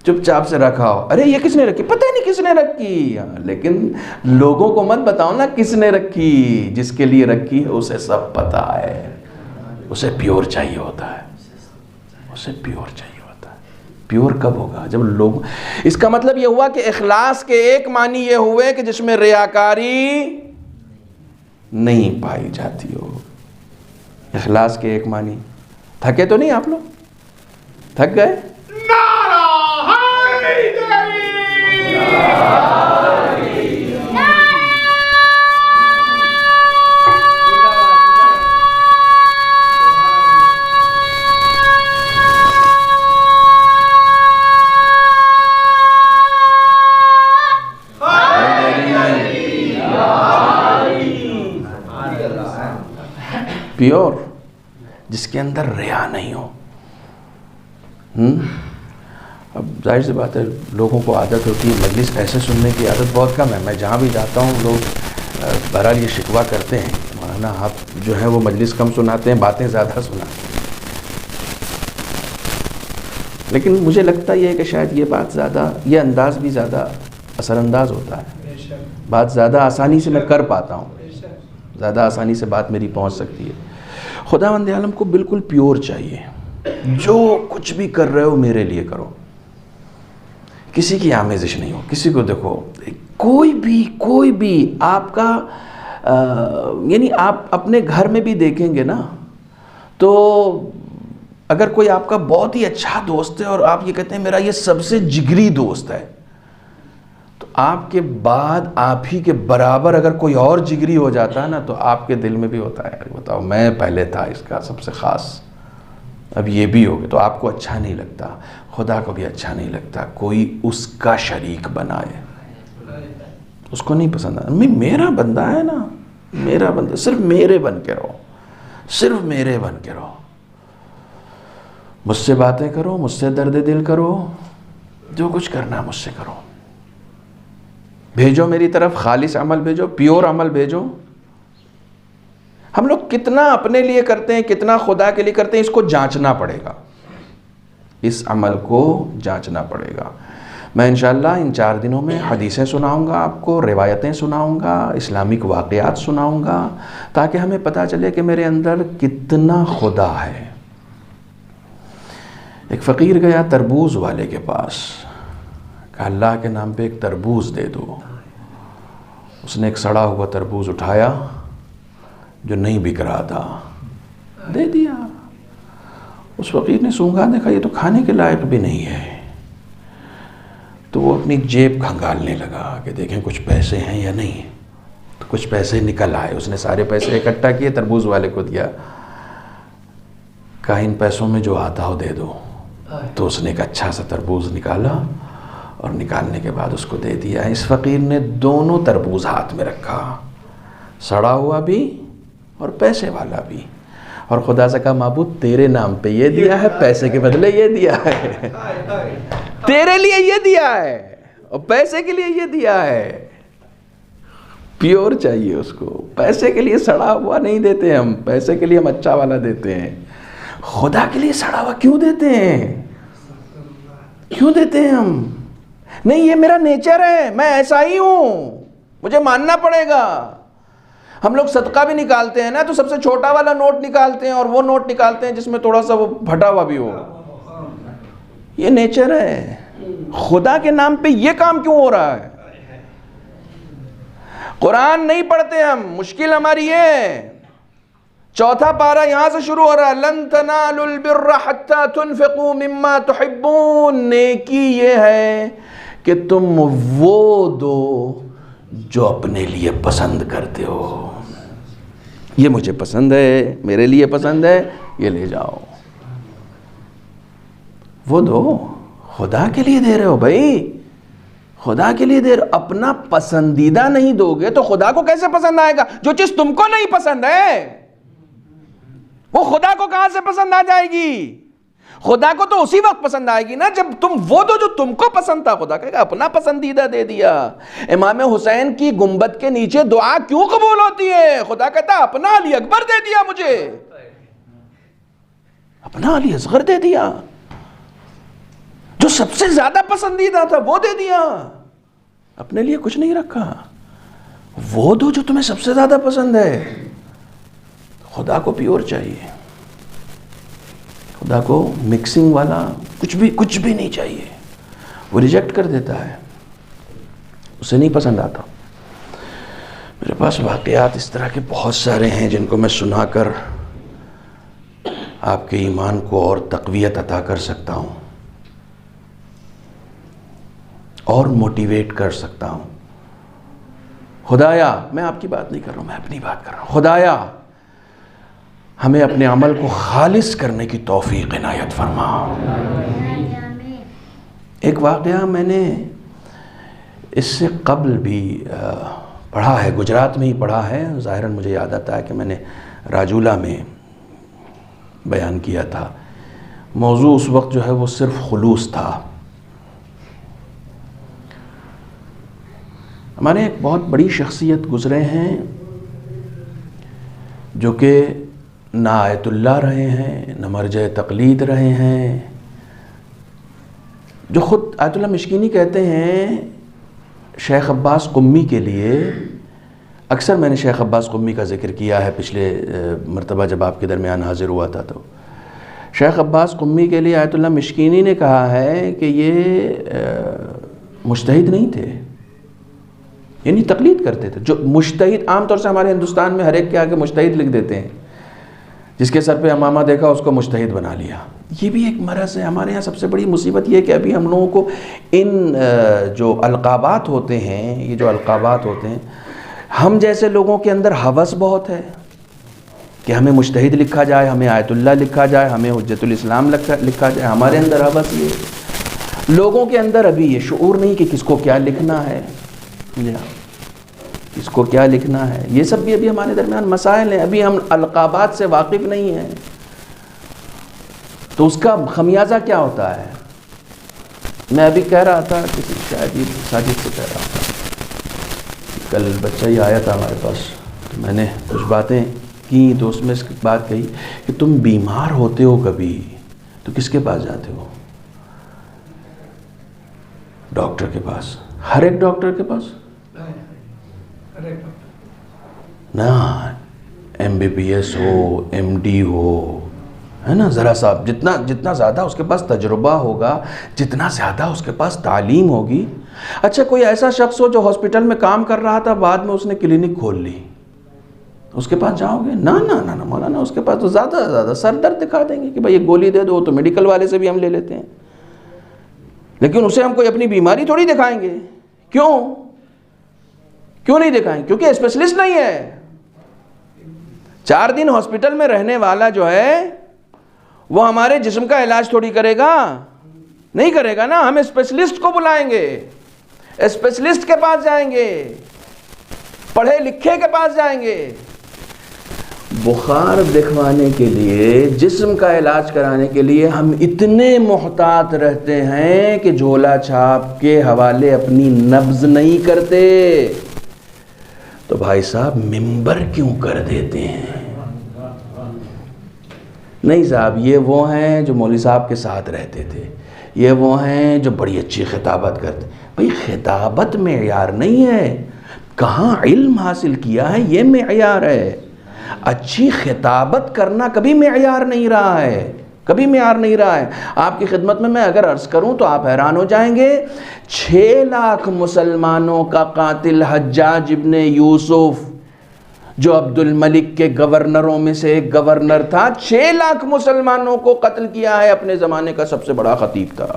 چپ چاپ سے رکھاؤ۔ ارے یہ کس نے رکھی؟ پتہ نہیں کس نے رکھی، لیکن لوگوں کو مت بتاؤ نا کس نے رکھی، جس کے لیے رکھی ہے اسے سب پتہ ہے، اسے پیور چاہیے ہوتا ہے، اسے پیور چاہیے ہوتا ہے۔ پیور کب ہوگا؟ جب لوگ، اس کا مطلب یہ ہوا کہ اخلاص کے ایک معنی یہ ہوئے کہ جس میں ریاکاری نہیں پائی جاتی ہو۔ اخلاص کے ایک معنی، تھکے تو نہیں آپ لوگ؟ تھک گئے؟ پیور، جس کے اندر ریا نہیں ہو۔ اب ظاہر سی بات ہے لوگوں کو عادت ہوتی ہے، مجلس ایسے سننے کی عادت بہت کم ہے، میں جہاں بھی جاتا ہوں لوگ بہرحال یہ شکوہ کرتے ہیں مولانا آپ جو ہے وہ مجلس کم سناتے ہیں، باتیں زیادہ سناتے ہیں، لیکن مجھے لگتا یہ ہے کہ شاید یہ بات زیادہ، یہ انداز بھی زیادہ اثر انداز ہوتا ہے، بات زیادہ آسانی سے میں کر پاتا ہوں، زیادہ آسانی سے بات میری پہنچ سکتی ہے۔ خداوند عالم کو بالکل پیور چاہیے، جو کچھ بھی کر رہے ہو میرے لیے کرو، کسی کی آمیزش نہیں ہو، کسی کو دیکھو، کوئی بھی آپ کا یعنی آپ اپنے گھر میں بھی دیکھیں گے نا، تو اگر کوئی آپ کا بہت ہی اچھا دوست ہے اور آپ یہ کہتے ہیں میرا یہ سب سے جگری دوست ہے، تو آپ کے بعد آپ ہی کے برابر اگر کوئی اور جگری ہو جاتا ہے نا تو آپ کے دل میں بھی ہوتا ہے بتاؤ میں پہلے تھا اس کا سب سے خاص، اب یہ بھی ہو گیا، تو آپ کو اچھا نہیں لگتا، خدا کو بھی اچھا نہیں لگتا کوئی اس کا شریک بنائے، اس کو نہیں پسند آتا۔ میرا بندہ ہے نا، میرا بندہ، صرف میرے بن کے رہو، صرف میرے بن کے رہو، مجھ سے باتیں کرو، مجھ سے درد دل کرو، جو کچھ کرنا مجھ سے کرو، بھیجو میری طرف خالص عمل بھیجو، پیور عمل بھیجو۔ ہم لوگ کتنا اپنے لیے کرتے ہیں، کتنا خدا کے لیے کرتے ہیں، اس کو جانچنا پڑے گا، اس عمل کو جانچنا پڑے گا۔ میں انشاءاللہ ان 4 دنوں میں حدیثیں سناؤں گا آپ کو، روایتیں سناؤں گا، اسلامک واقعات سناؤں گا، تاکہ ہمیں پتہ چلے کہ میرے اندر کتنا خدا ہے۔ ایک فقیر گیا تربوز والے کے پاس، کہ اللہ کے نام پہ ایک تربوز دے دو۔ اس نے ایک سڑا ہوا تربوز اٹھایا جو نہیں بک رہا تھا، دے دیا۔ اس فقیر نے سونگا، دیکھا یہ تو کھانے کے لائق بھی نہیں ہے، تو وہ اپنی جیب کھنگالنے لگا کہ دیکھیں کچھ پیسے ہیں یا نہیں، تو کچھ پیسے نکل آئے، اس نے سارے پیسے اکٹھا کیے، تربوز والے کو دیا۔ کہا ان پیسوں میں جو آتا ہو دے دو. تو اس نے ایک اچھا سا تربوز نکالا اور نکالنے کے بعد اس کو دے دیا. اس فقیر نے دونوں تربوز ہاتھ میں رکھا، سڑا ہوا بھی اور پیسے والا بھی، اور خدا سے کہا معبود تیرے نام پہ یہ دیا ہے، پیسے کے بدلے یہ دیا ہے، تیرے لیے یہ دیا ہے اور پیسے کے لیے یہ دیا ہے. پیور چاہیے اس کو، پیسے کے لیے سڑا ہوا نہیں دیتے ہم، پیسے کے لیے ہم اچھا والا دیتے ہیں. خدا کے لیے سڑا ہوا کیوں دیتے ہیں؟ کیوں دیتے ہیں ہم؟ نہیں یہ میرا نیچر ہے، میں ایسا ہی ہوں، مجھے ماننا پڑے گا. ہم لوگ صدقہ بھی نکالتے ہیں نا تو سب سے چھوٹا والا نوٹ نکالتے ہیں اور وہ نوٹ نکالتے ہیں جس میں تھوڑا سا وہ پھٹا ہوا بھی ہو. یہ نیچر ہے. خدا کے نام پہ یہ کام کیوں ہو رہا ہے؟ قرآن نہیں پڑھتے ہم، مشکل ہماری ہے. چوتھا پارہ یہاں سے شروع ہو رہا ہے، لن تنالوا البر حتى تنفقوا مما تحبون. نیکی یہ ہے کہ تم وہ دو جو اپنے لیے پسند کرتے ہو. یہ مجھے پسند ہے، میرے لیے پسند ہے، یہ لے جاؤ. وہ دو، خدا کے لیے دے رہے ہو بھائی، خدا کے لیے دے رہے ہو. اپنا پسندیدہ نہیں دو گے تو خدا کو کیسے پسند آئے گا؟ جو چیز تم کو نہیں پسند ہے وہ خدا کو کہاں سے پسند آ جائے گی؟ خدا کو تو اسی وقت پسند آئے گی نا جب تم وہ دو جو تم کو پسند تھا. خدا کہے گا اپنا پسندیدہ دے دیا. امام حسین کی گنبد کے نیچے دعا کیوں قبول ہوتی ہے؟ خدا کہتا اپنا علی اکبر دے دیا مجھے، اپنا علی اصغر دے دیا، جو سب سے زیادہ پسندیدہ تھا وہ دے دیا، اپنے لیے کچھ نہیں رکھا. وہ دو جو تمہیں سب سے زیادہ پسند ہے. خدا کو پیور چاہیے، خدا کو مکسنگ والا کچھ بھی نہیں چاہیے. وہ ریجیکٹ کر دیتا ہے، اسے نہیں پسند آتا. میرے پاس واقعات اس طرح کے بہت سارے ہیں جن کو میں سنا کر آپ کے ایمان کو اور تقویت عطا کر سکتا ہوں اور موٹیویٹ کر سکتا ہوں. خدایا، میں آپ کی بات نہیں کر رہا ہوں، میں اپنی بات کر رہا ہوں. خدایا ہمیں اپنے عمل کو خالص کرنے کی توفیق عنایت فرما. ایک واقعہ میں نے اس سے قبل بھی پڑھا ہے، گجرات میں ہی پڑھا ہے. ظاہراً مجھے یاد آتا ہے کہ میں نے راجولہ میں بیان کیا تھا. موضوع اس وقت جو ہے وہ صرف خلوص تھا. ہمارے ایک بہت بڑی شخصیت گزرے ہیں جو کہ نہ آیت اللہ رہے ہیں، نہ مرجع تقلید رہے ہیں، جو خود آیت اللہ مشکینی کہتے ہیں شیخ عباس قمی کے لیے. اکثر میں نے شیخ عباس قمی کا ذکر کیا ہے پچھلے مرتبہ جب آپ کے درمیان حاضر ہوا تھا. تو شیخ عباس قمی کے لیے آیت اللہ مشکینی نے کہا ہے کہ یہ مجتہد نہیں تھے، یعنی تقلید کرتے تھے. جو مجتہد عام طور سے ہمارے ہندوستان میں ہر ایک کے آگے مجتہد لکھ دیتے ہیں، جس کے سر پہ امامہ دیکھا اس کو مجتہد بنا لیا. یہ بھی ایک مرض ہے ہمارے یہاں. سب سے بڑی مصیبت یہ ہے کہ ابھی ہم لوگوں کو ان جو القابات ہوتے ہیں، یہ جو القابات ہوتے ہیں، ہم جیسے لوگوں کے اندر ہوس بہت ہے کہ ہمیں مجتہد لکھا جائے، ہمیں آیت اللہ لکھا جائے، ہمیں حجت الاسلام لکھا جائے. ہمارے اندر ہوس یہ، لوگوں کے اندر ابھی یہ شعور نہیں کہ کس کو کیا لکھنا ہے، اس کو کیا لکھنا ہے. یہ سب بھی ابھی ہمارے درمیان مسائل ہیں. ابھی ہم القابات سے واقف نہیں ہیں. تو اس کا خمیازہ کیا ہوتا ہے؟ میں ابھی کہہ رہا تھا، کسی شاید یہ ساجد سے کہہ رہا تھا، کل بچہ ہی آیا تھا ہمارے پاس، تو میں نے کچھ باتیں کی تو اس میں اس بات کہی کہ تم بیمار ہوتے ہو کبھی تو کس کے پاس جاتے ہو؟ ڈاکٹر کے پاس. ہر ایک ڈاکٹر کے پاس نا، ایم بی بی ایس ہو، ایم ڈی ہو، ہے نا، ذرا سا جتنا زیادہ اس کے پاس تجربہ ہوگا، جتنا زیادہ اس کے پاس تعلیم ہوگی. اچھا کوئی ایسا شخص ہو جو ہاسپٹل میں کام کر رہا تھا، بعد میں اس نے کلینک کھول لی، اس کے پاس جاؤ گے؟ نہ مولانا، اس کے پاس تو زیادہ سے زیادہ سر درد دکھا دیں گے کہ بھائی یہ گولی دے دو. تو میڈیکل والے سے بھی ہم لے لیتے ہیں، لیکن اسے ہم کوئی اپنی بیماری تھوڑی دکھائیں گے. کیوں نہیں دکھائیں؟ کیونکہ اسپیشلسٹ نہیں ہے. 4 دن ہاسپٹل میں رہنے والا جو ہے وہ ہمارے جسم کا علاج تھوڑی کرے گا، نہیں کرے گا نا. ہم اسپیشلسٹ کو بلائیں گے، اسپیشلسٹ کے پاس جائیں گے، پڑھے لکھے کے پاس جائیں گے. بخار دکھوانے کے لیے، جسم کا علاج کرانے کے لیے ہم اتنے محتاط رہتے ہیں کہ جھولا چھاپ کے حوالے اپنی نبض نہیں کرتے. تو بھائی صاحب ممبر کیوں کر دیتے ہیں؟ نہیں صاحب، یہ وہ ہیں جو مولوی صاحب کے ساتھ رہتے تھے، یہ وہ ہیں جو بڑی اچھی خطابت کرتے. بھائی خطابت معیار نہیں ہے، کہاں علم حاصل کیا ہے یہ معیار ہے. اچھی خطابت کرنا کبھی معیار نہیں رہا ہے، کبھی معیار نہیں رہا ہے. آپ کی خدمت میں اگر عرض کروں تو آپ حیران ہو جائیں گے. 6 لاکھ مسلمانوں کا قاتل حجاج ابن یوسف، جو عبد الملک کے گورنروں میں سے ایک گورنر تھا، 6 لاکھ مسلمانوں کو قتل کیا ہے. اپنے زمانے کا سب سے بڑا خطیب تھا.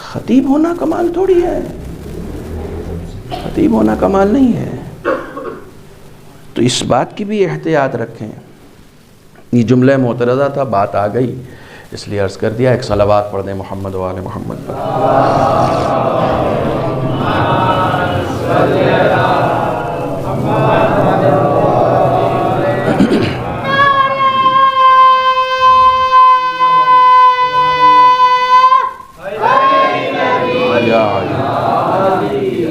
خطیب ہونا کمال تھوڑی ہے، خطیب ہونا کمال نہیں ہے. تو اس بات کی بھی احتیاط رکھیں. یہ جملہ معترضہ تھا، بات آ گئی اس لیے عرض کر دیا. ایک صلوات پڑھ دیں محمد و آل محمد پر.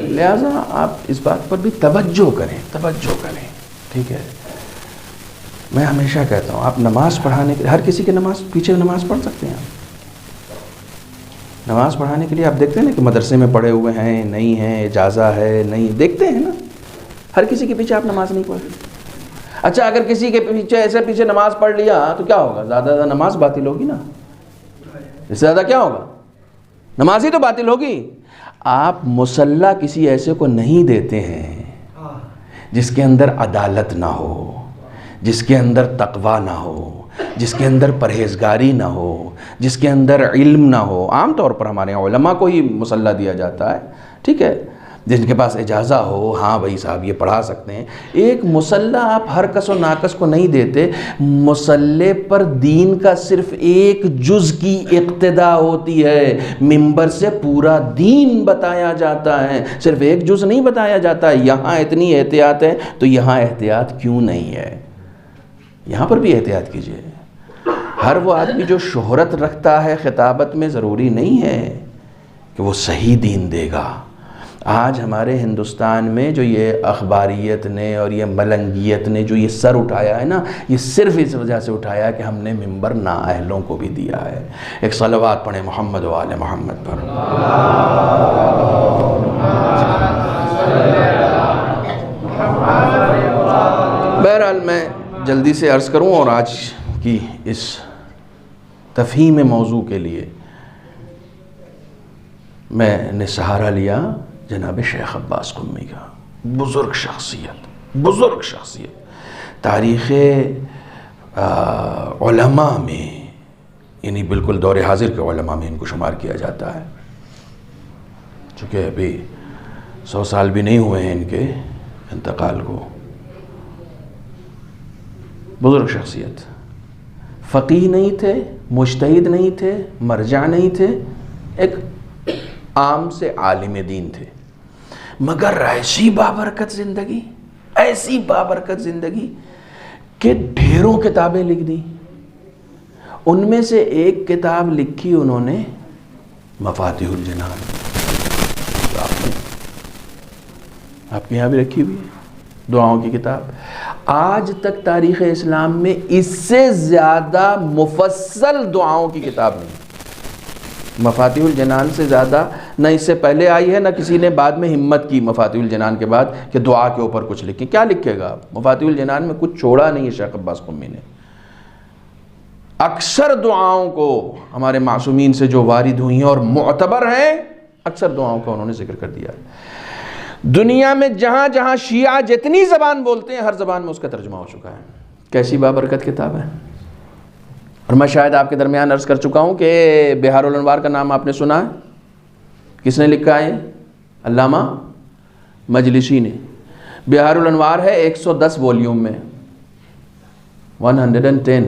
لہذا آپ اس بات پر بھی توجہ کریں، توجہ کریں. ٹھیک ہے، میں ہمیشہ کہتا ہوں آپ نماز پڑھانے کے لیے، ہر کسی کے پیچھے نماز پڑھ سکتے ہیں. نماز پڑھانے کے لیے آپ دیکھتے ہیں نا کہ مدرسے میں پڑھے ہوئے ہیں نہیں ہیں، اجازہ ہے نہیں، دیکھتے ہیں نا. ہر کسی کے پیچھے آپ نماز نہیں پڑھ سکتے. اچھا اگر کسی کے پیچھے نماز پڑھ لیا تو کیا ہوگا؟ زیادہ نماز باطل ہوگی نا. اس سے زیادہ کیا ہوگا؟ نماز ہی تو باطل ہوگی. آپ مصلی کسی ایسے کو نہیں دیتے ہیں جس کے اندر عدالت نہ ہو، جس کے اندر تقوی نہ ہو، جس کے اندر پرہیزگاری نہ ہو، جس کے اندر علم نہ ہو. عام طور پر ہمارے علماء کو ہی مصلی دیا جاتا ہے، ٹھیک ہے، جن کے پاس اجازہ ہو. ہاں بھائی صاحب یہ پڑھا سکتے ہیں. ایک مصلی آپ ہر کس و ناکس کو نہیں دیتے. مصلی پر دین کا صرف ایک جز کی اقتدا ہوتی ہے، منبر سے پورا دین بتایا جاتا ہے، صرف ایک جز نہیں بتایا جاتا. یہاں اتنی احتیاط ہے تو یہاں احتیاط کیوں نہیں ہے؟ یہاں پر بھی احتیاط کیجئے. ہر وہ آدمی جو شہرت رکھتا ہے خطابت میں، ضروری نہیں ہے کہ وہ صحیح دین دے گا. آج ہمارے ہندوستان میں جو یہ اخباریت نے اور یہ ملنگیت نے جو یہ سر اٹھایا ہے نا، یہ صرف اس وجہ سے اٹھایا کہ ہم نے منبر نااہلوں کو بھی دیا ہے. ایک صلوات پڑھیں محمد و آل محمد پر. بہرحال میں جلدی سے عرض کروں اور آج کی اس تفہیم موضوع کے لیے میں نے سہارا لیا جناب شیخ عباس قمی کا. بزرگ شخصیت تاریخ علماء میں، یعنی بالکل دور حاضر کے علماء میں ان کو شمار کیا جاتا ہے. چونکہ ابھی 100 سال بھی نہیں ہوئے ہیں ان کے انتقال کو. بزرگ شخصیت، فقیہ نہیں تھے، مجتہد نہیں تھے، مرجع نہیں تھے، ایک عام سے عالم دین تھے، مگر ایسی بابرکت زندگی کہ ڈھیروں کتابیں لکھ دی. ان میں سے ایک کتاب لکھی انہوں نے مفاتیح الجنان. آپ کے یہاں بھی رکھی ہوئی ہے، دعاؤں کی کتاب. آج تک تاریخ اسلام میں اس سے زیادہ مفصل دعاؤں کی کتاب نہیں. مفاتیح الجنان سے زیادہ نہ اس سے پہلے آئی ہے، نہ کسی نے بعد میں ہمت کی مفاتیح الجنان کے بعد کہ دعا کے اوپر کچھ لکھیں. کیا لکھے گا آپ؟ مفاتیح الجنان میں کچھ چھوڑا نہیں ہے شیخ عباس قمی نے. اکثر دعاؤں کو ہمارے معصومین سے جو وارد ہوئی ہیں اور معتبر ہیں، اکثر دعاؤں کا انہوں نے ذکر کر دیا. دنیا میں جہاں جہاں شیعہ جتنی زبان بولتے ہیں، ہر زبان میں اس کا ترجمہ ہو چکا ہے. کیسی بابرکت کتاب ہے. اور میں شاید آپ کے درمیان عرض کر چکا ہوں کہ بہار الانوار کا نام آپ نے سنا ہے. کس نے لکھا ہے؟ علامہ مجلسی نے. بہار الانوار ہے 110 ولیوم میں، 110.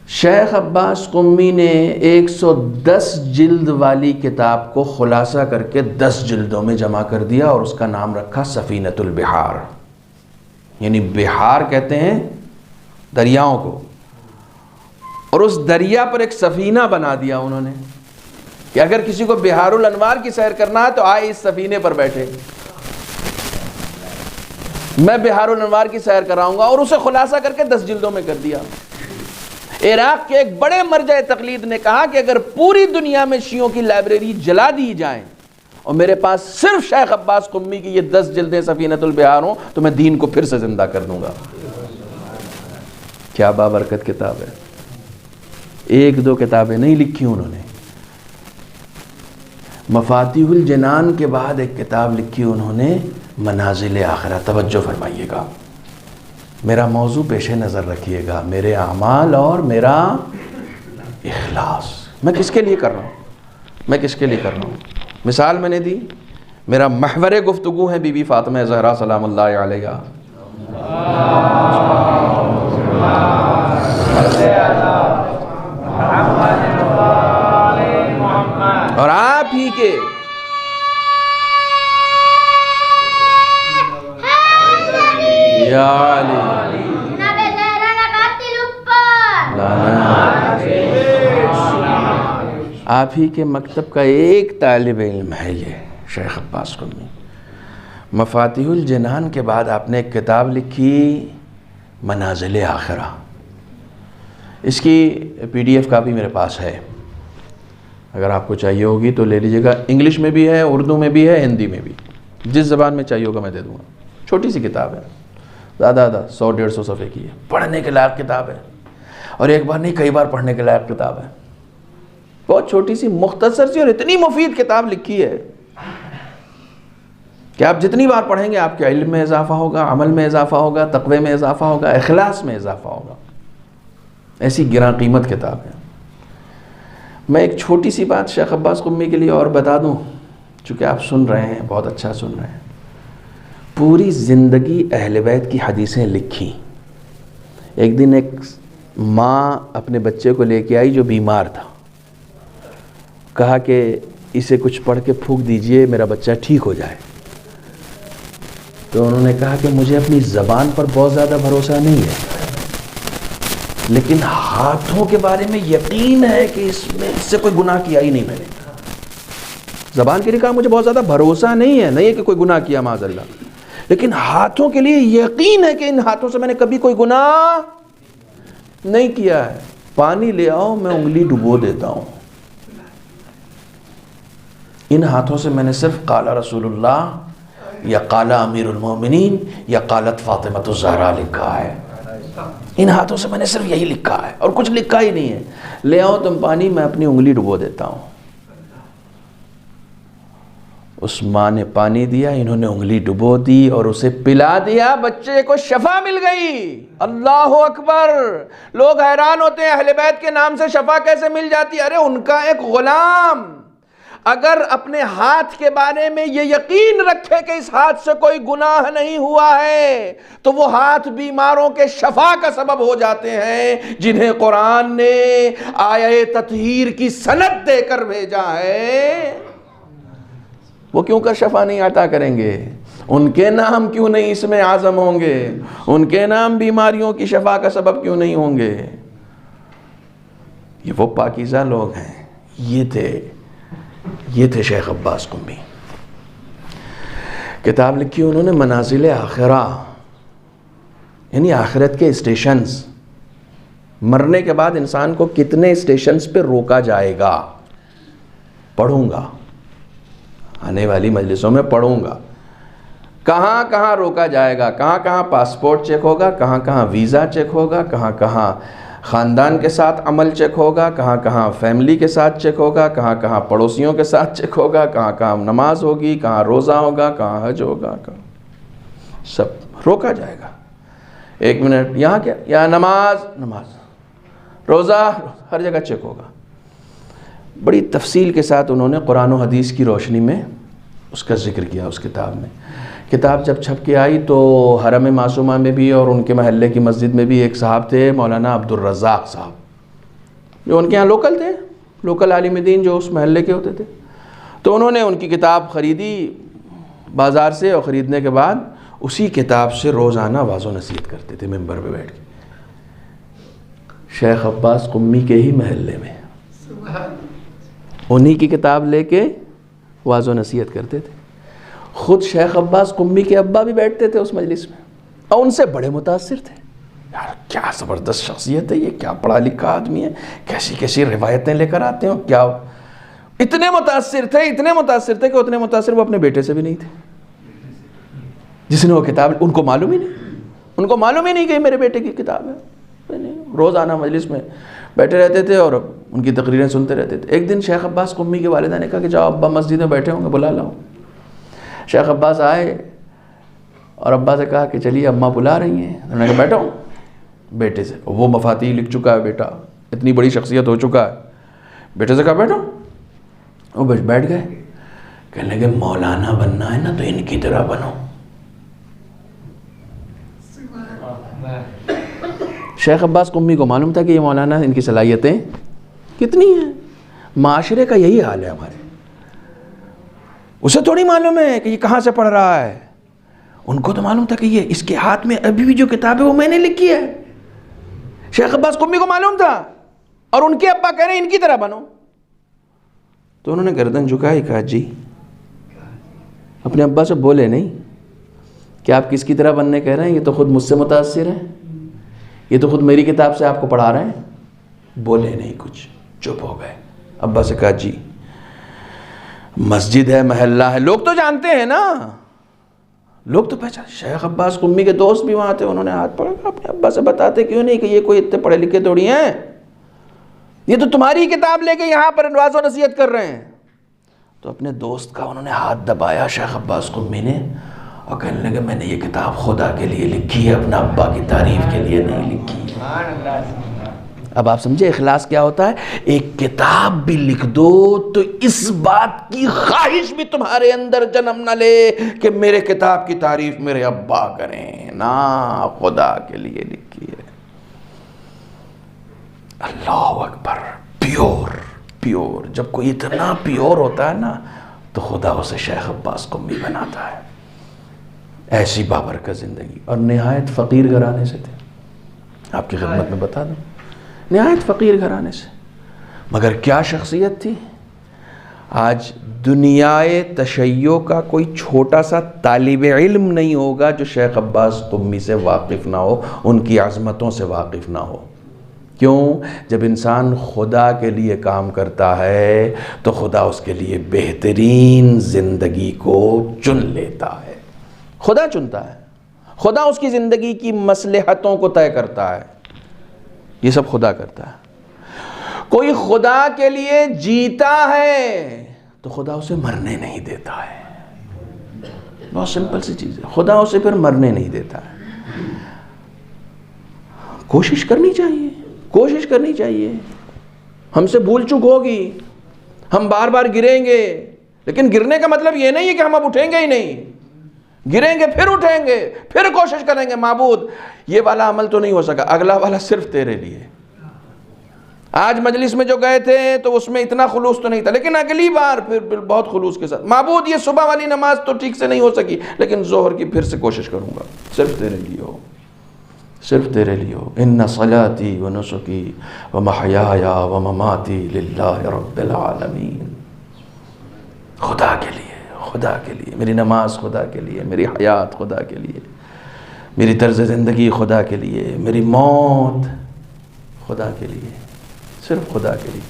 شیخ عباس قمی نے 110 جلد والی کتاب کو خلاصہ کر کے 10 جلدوں میں جمع کر دیا اور اس کا نام رکھا سفینۃ البحار، یعنی بحار کہتے ہیں دریاؤں کو، اور اس دریا پر ایک سفینہ بنا دیا انہوں نے کہ اگر کسی کو بحار الانوار کی سیر کرنا ہے تو آئے اس سفینے پر بیٹھے، میں بحار الانوار کی سیر کراؤں گا، اور اسے خلاصہ کر کے 10 جلدوں میں کر دیا۔ عراق کے ایک بڑے مرجع تقلید نے کہا کہ اگر پوری دنیا میں شیعوں کی لائبریری جلا دی جائیں اور میرے پاس صرف شیخ عباس قمی کی یہ 10 جلدیں سفینۃ البحار ہوں تو میں دین کو پھر سے زندہ کر دوں گا۔ کیا بابرکت کتاب ہے، 1-2 کتابیں نہیں لکھی انہوں نے۔ مفاتیح الجنان کے بعد ایک کتاب لکھی انہوں نے منازل آخرہ۔ توجہ فرمائیے گا، میرا موضوع پیش نظر رکھیے گا، میرے اعمال اور میرا اخلاص، میں کس کے لیے کر رہا ہوں، میں کس کے لیے کر رہا ہوں۔ مثال میں نے دی، میرا محور گفتگو ہے بی بی فاطمہ زہرا سلام اللہ علیہا، اور آپ ہی کے یا علی آپ ہی کے مکتب کا ایک طالب علم ہے یہ شیخ عباس قمی۔ مفاتیح الجنان کے بعد آپ نے ایک کتاب لکھی منازل آخرہ، اس کی PDF کاپی میرے پاس ہے، اگر آپ کو چاہیے ہوگی تو لے لیجیے گا، انگلش میں بھی ہے، اردو میں بھی ہے، ہندی میں بھی، جس زبان میں چاہیے ہوگا میں دے دوں گا۔ چھوٹی سی کتاب ہے، زیادہ 100-150 صفحے کی ہے، پڑھنے کے لائق کتاب ہے، اور ایک بار نہیں کئی بار پڑھنے کے لائق کتاب ہے، بہت چھوٹی سی مختصر سی اور اتنی مفید کتاب لکھی ہے کہ آپ جتنی بار پڑھیں گے آپ کے علم میں اضافہ ہوگا، عمل میں اضافہ ہوگا، تقوی میں اضافہ ہوگا، اخلاص میں اضافہ ہوگا۔ ایسی گراں قیمت کتاب ہے۔ میں ایک چھوٹی سی بات شیخ عباس قمی کے لیے اور بتا دوں، چونکہ آپ سن رہے ہیں، بہت اچھا سن رہے ہیں۔ پوری زندگی اہل بیت کی حدیثیں لکھی۔ ایک دن ایک ماں اپنے بچے کو لے کے آئی جو بیمار تھا، کہا کہ اسے کچھ پڑھ کے پھونک دیجئے میرا بچہ ٹھیک ہو جائے۔ تو انہوں نے کہا کہ مجھے اپنی زبان پر بہت زیادہ بھروسہ نہیں ہے، لیکن ہاتھوں کے بارے میں یقین ہے کہ اس سے کوئی گناہ کیا ہی نہیں میں نے۔ زبان کے لیے کہا مجھے بہت زیادہ بھروسہ نہیں ہے کہ کوئی گناہ کیا معاذ اللہ، لیکن ہاتھوں کے لیے یقین ہے کہ ان ہاتھوں سے میں نے کبھی کوئی گناہ نہیں کیا ہے۔ پانی لے آؤ، میں انگلی ڈبو دیتا ہوں، ان ہاتھوں سے میں نے صرف قال رسول اللہ یا قال امیر المومنین یا قالت فاطمہ الزہرا لکھا ہے، ان ہاتھوں سے میں نے صرف یہی لکھا ہے اور کچھ لکھا ہی نہیں ہے۔ لے آؤ تم پانی، میں اپنی انگلی ڈبو دیتا ہوں۔ اس ماں نے پانی دیا، انہوں نے انگلی ڈبو دی اور اسے پلا دیا، بچے کو شفا مل گئی۔ اللہ اکبر! لوگ حیران ہوتے ہیں اہل بیت کے نام سے شفا کیسے مل جاتی؟ ارے ان کا ایک غلام اگر اپنے ہاتھ کے بارے میں یہ یقین رکھے کہ اس ہاتھ سے کوئی گناہ نہیں ہوا ہے تو وہ ہاتھ بیماروں کے شفا کا سبب ہو جاتے ہیں، جنہیں قرآن نے آیہ تطہیر کی سند دے کر بھیجا ہے۔ وہ کیوں کر شفا نہیں عطا کریں گے؟ ان کے نام کیوں نہیں اس میں اعظم ہوں گے؟ ان کے نام بیماریوں کی شفا کا سبب کیوں نہیں ہوں گے؟ یہ وہ پاکیزہ لوگ ہیں، یہ تھے شیخ عباس قمی۔ کتاب لکھی انہوں نے منازل آخرہ، یعنی آخرت کے اسٹیشنز، مرنے کے بعد انسان کو کتنے اسٹیشنز پہ روکا جائے گا۔ پڑھوں گا، آنے والی مجلسوں میں پڑھوں گا، کہاں کہاں روکا جائے گا، کہاں کہاں پاسپورٹ چیک ہوگا، کہاں کہاں ویزا چیک ہوگا، کہاں کہاں خاندان کے ساتھ عمل چیک ہوگا، کہاں کہاں فیملی کے ساتھ چیک ہوگا، کہاں کہاں پڑوسیوں کے ساتھ چیک ہوگا، کہاں کہاں نماز ہوگی، کہاں روزہ ہوگا، کہاں حج ہوگا، سب روکا جائے گا۔ 1 منٹ یہاں کیا، یہاں نماز، روزہ، ہر جگہ چیک ہوگا۔ بڑی تفصیل کے ساتھ انہوں نے قرآن و حدیث کی روشنی میں اس کا ذکر کیا اس کتاب میں۔ کتاب جب چھپ کے آئی تو حرم معصومہ میں بھی اور ان کے محلے کی مسجد میں بھی ایک صاحب تھے، مولانا عبد الرزاق صاحب، جو ان کے یہاں لوکل تھے، لوکل عالم دین جو اس محلے کے ہوتے تھے، تو انہوں نے ان کی کتاب خریدی بازار سے، اور خریدنے کے بعد اسی کتاب سے روزانہ واعظ و نصیحت کرتے تھے ممبر پہ بیٹھ کے، شیخ عباس قمی کے ہی محلے میں، انہی کی کتاب لے کے واعظ و نصیحت کرتے تھے۔ خود شیخ عباس قمی کے ابا بھی بیٹھتے تھے اس مجلس میں، اور ان سے بڑے متاثر تھے، یار کیا زبردست شخصیت ہے، یہ کیا پڑھا لکھا آدمی ہے، کیسی کیسی روایتیں لے کر آتے ہیں، کیا اتنے متاثر تھے کہ اتنے متاثر وہ اپنے بیٹے سے بھی نہیں تھے، جس نے وہ کتاب، ان کو معلوم ہی نہیں کہ میرے بیٹے کی کتاب ہے۔ روزانہ مجلس میں بیٹھے رہتے تھے اور ان کی تقریریں سنتے رہتے تھے۔ ایک دن شیخ عباس قمی کی والدہ نے کہا کہ جاؤ ابا مسجد میں بیٹھے ہوں گے، بلا لاؤ۔ شیخ عباس آئے اور ابا سے کہا کہ چلیے اماں بلا رہی ہیں، انہوں نے کہا بیٹھو بیٹے سے، وہ مفاتیح لکھ چکا ہے بیٹا، اتنی بڑی شخصیت ہو چکا ہے، بیٹے سے کہا بیٹھو، وہ بیٹھ گئے، کہنے لگے مولانا بننا ہے نا تو ان کی طرح بنو۔ شیخ عباس قمی کو معلوم تھا کہ یہ مولانا ان کی صلاحیتیں کتنی ہیں، معاشرے کا یہی حال ہے ہمارے، اسے تھوڑی معلوم ہے کہ یہ کہاں سے پڑھ رہا ہے، ان کو تو معلوم تھا کہ یہ اس کے ہاتھ میں ابھی بھی جو کتاب ہے وہ میں نے لکھی ہے۔ شیخ عباس قمی کو معلوم تھا، اور ان کے ابا کہہ رہے ہیں ان کی طرح بنو، تو انہوں نے گردن جھکائی، کہا جی، اپنے ابا سے بولے نہیں کہ آپ کس کی طرح بننے کہہ رہے ہیں، یہ تو خود مجھ سے متاثر ہیں، یہ تو خود میری کتاب سے آپ کو پڑھا رہے ہیں۔ بولے نہیں کچھ، چپ ہو گئے۔ ابا سے کہا جی مسجد ہے، محلہ ہے، لوگ تو جانتے ہیں نا، لوگ تو پہچان، شیخ عباس قمی کے دوست بھی وہاں تھے، انہوں نے ہاتھ پکڑا، اپنے ابا سے بتاتے کیوں نہیں کہ یہ کوئی اتنے پڑھے لکھے تھوڑی ہیں، یہ تو تمہاری کتاب لے کے یہاں پر واعظ و نصیحت کر رہے ہیں۔ تو اپنے دوست کا انہوں نے ہاتھ دبایا شیخ عباس قمی نے، اور کہنے لگے میں نے یہ کتاب خدا کے لیے لکھی ہے، اپنا ابا کی تعریف کے لیے نہیں لکھی۔ اب آپ سمجھے اخلاص کیا ہوتا ہے؟ ایک کتاب بھی لکھ دو تو اس بات کی خواہش بھی تمہارے اندر جنم نہ لے کہ میرے کتاب کی تعریف میرے ابا کریں، نا، خدا کے لیے لکھی ہے۔ اللہ اکبر، پیور، جب کوئی اتنا پیور ہوتا ہے نا تو خدا اسے شیخ عباس قمی بناتا ہے۔ ایسی بابرکت زندگی، اور نہایت فقیر گھرانے سے تھے، آپ کی خدمت میں بتا دوں، نہایت فقیر گھرانے سے، مگر کیا شخصیت تھی۔ آج دنیائے تشیع کا کوئی چھوٹا سا طالب علم نہیں ہوگا جو شیخ عباس قمی سے واقف نہ ہو، ان کی عظمتوں سے واقف نہ ہو۔ کیوں؟ جب انسان خدا کے لیے کام کرتا ہے تو خدا اس کے لیے بہترین زندگی کو چن لیتا ہے، خدا چنتا ہے، خدا اس کی زندگی کی مصلحتوں کو طے کرتا ہے، یہ سب خدا کرتا ہے۔ کوئی خدا کے لیے جیتا ہے تو خدا اسے مرنے نہیں دیتا ہے، بہت سمپل سی چیز ہے، خدا اسے پھر مرنے نہیں دیتا ہے۔ کوشش کرنی چاہیے، ہم سے بھول چک ہوگی، ہم بار بار گریں گے، لیکن گرنے کا مطلب یہ نہیں ہے کہ ہم اب اٹھیں گے ہی نہیں، گریں گے پھر اٹھیں گے، پھر کوشش کریں گے، معبود یہ والا عمل تو نہیں ہو سکا، اگلا والا صرف تیرے لیے۔ آج مجلس میں جو گئے تھے تو اس میں اتنا خلوص تو نہیں تھا، لیکن اگلی بار پھر بہت خلوص کے ساتھ، معبود یہ صبح والی نماز تو ٹھیک سے نہیں ہو سکی، لیکن ظہر کی پھر سے کوشش کروں گا، صرف تیرے لیے ہو، صرف تیرے لیے ہو۔ ان صلاتی و نسکی و محیای و مماتی للہ رب العالمین، خدا کے لیے، خدا کے لیے، میری نماز خدا کے لیے، میری حیات خدا کے لیے، میری طرز زندگی خدا کے لیے، میری موت خدا کے لیے، صرف خدا کے لیے۔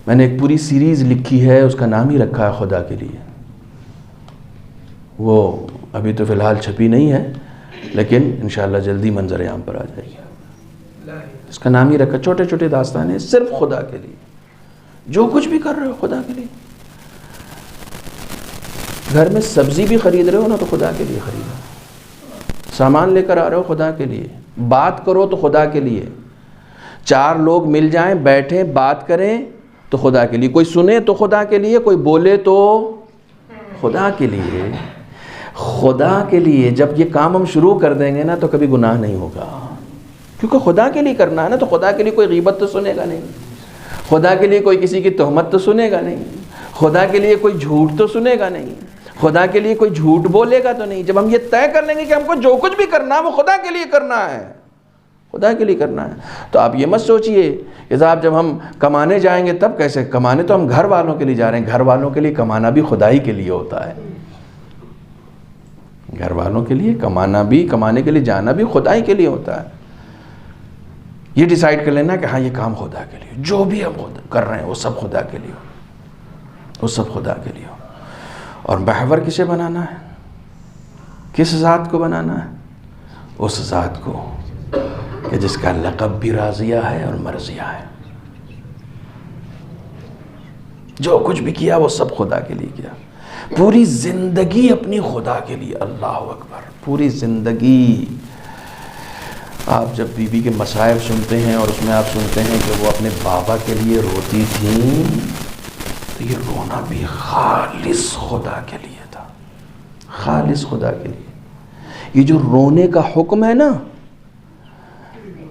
میں نے ایک پوری سیریز لکھی ہے، اس کا نام ہی رکھا ہے خدا کے لیے، وہ ابھی تو فی الحال چھپی نہیں ہے، لیکن انشاءاللہ جلدی منظر عام پر آ جائے گی۔ اس کا نام ہی رکھا، چھوٹے چھوٹے داستان صرف خدا کے لیے، جو کچھ بھی کر رہے ہو خدا کے لیے۔ گھر میں سبزی بھی خرید رہے ہو نا تو خدا کے لیے خریدو، سامان لے کر آ رہے ہو خدا کے لیے، بات کرو تو خدا کے لیے، چار لوگ مل جائیں بیٹھیں بات کریں تو خدا کے لیے، کوئی سنے تو خدا کے لیے، کوئی بولے تو خدا کے لیے، خدا کے لیے۔ جب یہ کام ہم شروع کر دیں گے نا تو کبھی گناہ نہیں ہوگا، کیونکہ خدا کے لیے کرنا ہے نا، تو خدا کے لیے کوئی غیبت تو سنے گا نہیں، خدا کے لیے کوئی کسی کی تہمت تو سنے گا نہیں، خدا کے لیے کوئی جھوٹ تو سنے گا نہیں، خدا کے لیے کوئی جھوٹ بولے گا تو نہیں۔ جب ہم یہ طے کر لیں گے کہ ہم کو جو کچھ بھی کرنا ہے وہ خدا کے لیے کرنا ہے، خدا کے لیے کرنا ہے، تو آپ یہ مت سوچئے کہ صاحب جب ہم کمانے جائیں گے تب کیسے کمانے، تو ہم گھر والوں کے لیے جا رہے ہیں، گھر والوں کے لیے کمانا بھی خدا ہی کے لیے ہوتا ہے، گھر والوں کے لیے کمانے کے لیے جانا بھی خدا ہی کے لیے ہوتا ہے۔ یہ ڈیسائیڈ کر لینا کہ ہاں یہ کام خدا کے لیے، جو بھی ہم کر رہے ہیں وہ سب خدا کے لیے ہو، وہ سب خدا کے لیے ہو۔ اور محور کسے بنانا ہے؟ کس ذات کو بنانا ہے؟ اس ذات کو کہ جس کا لقب بھی راضیہ ہے اور مرضیہ ہے، جو کچھ بھی کیا وہ سب خدا کے لیے کیا، پوری زندگی اپنی خدا کے لیے۔ اللہ اکبر، پوری زندگی۔ آپ جب بی بی کے مصائب سنتے ہیں اور اس میں آپ سنتے ہیں کہ وہ اپنے بابا کے لیے روتی تھیں، تو یہ رونا بھی خالص خدا کے لیے تھا، خالص خدا کے لیے۔ یہ جو رونے کا حکم ہے نا،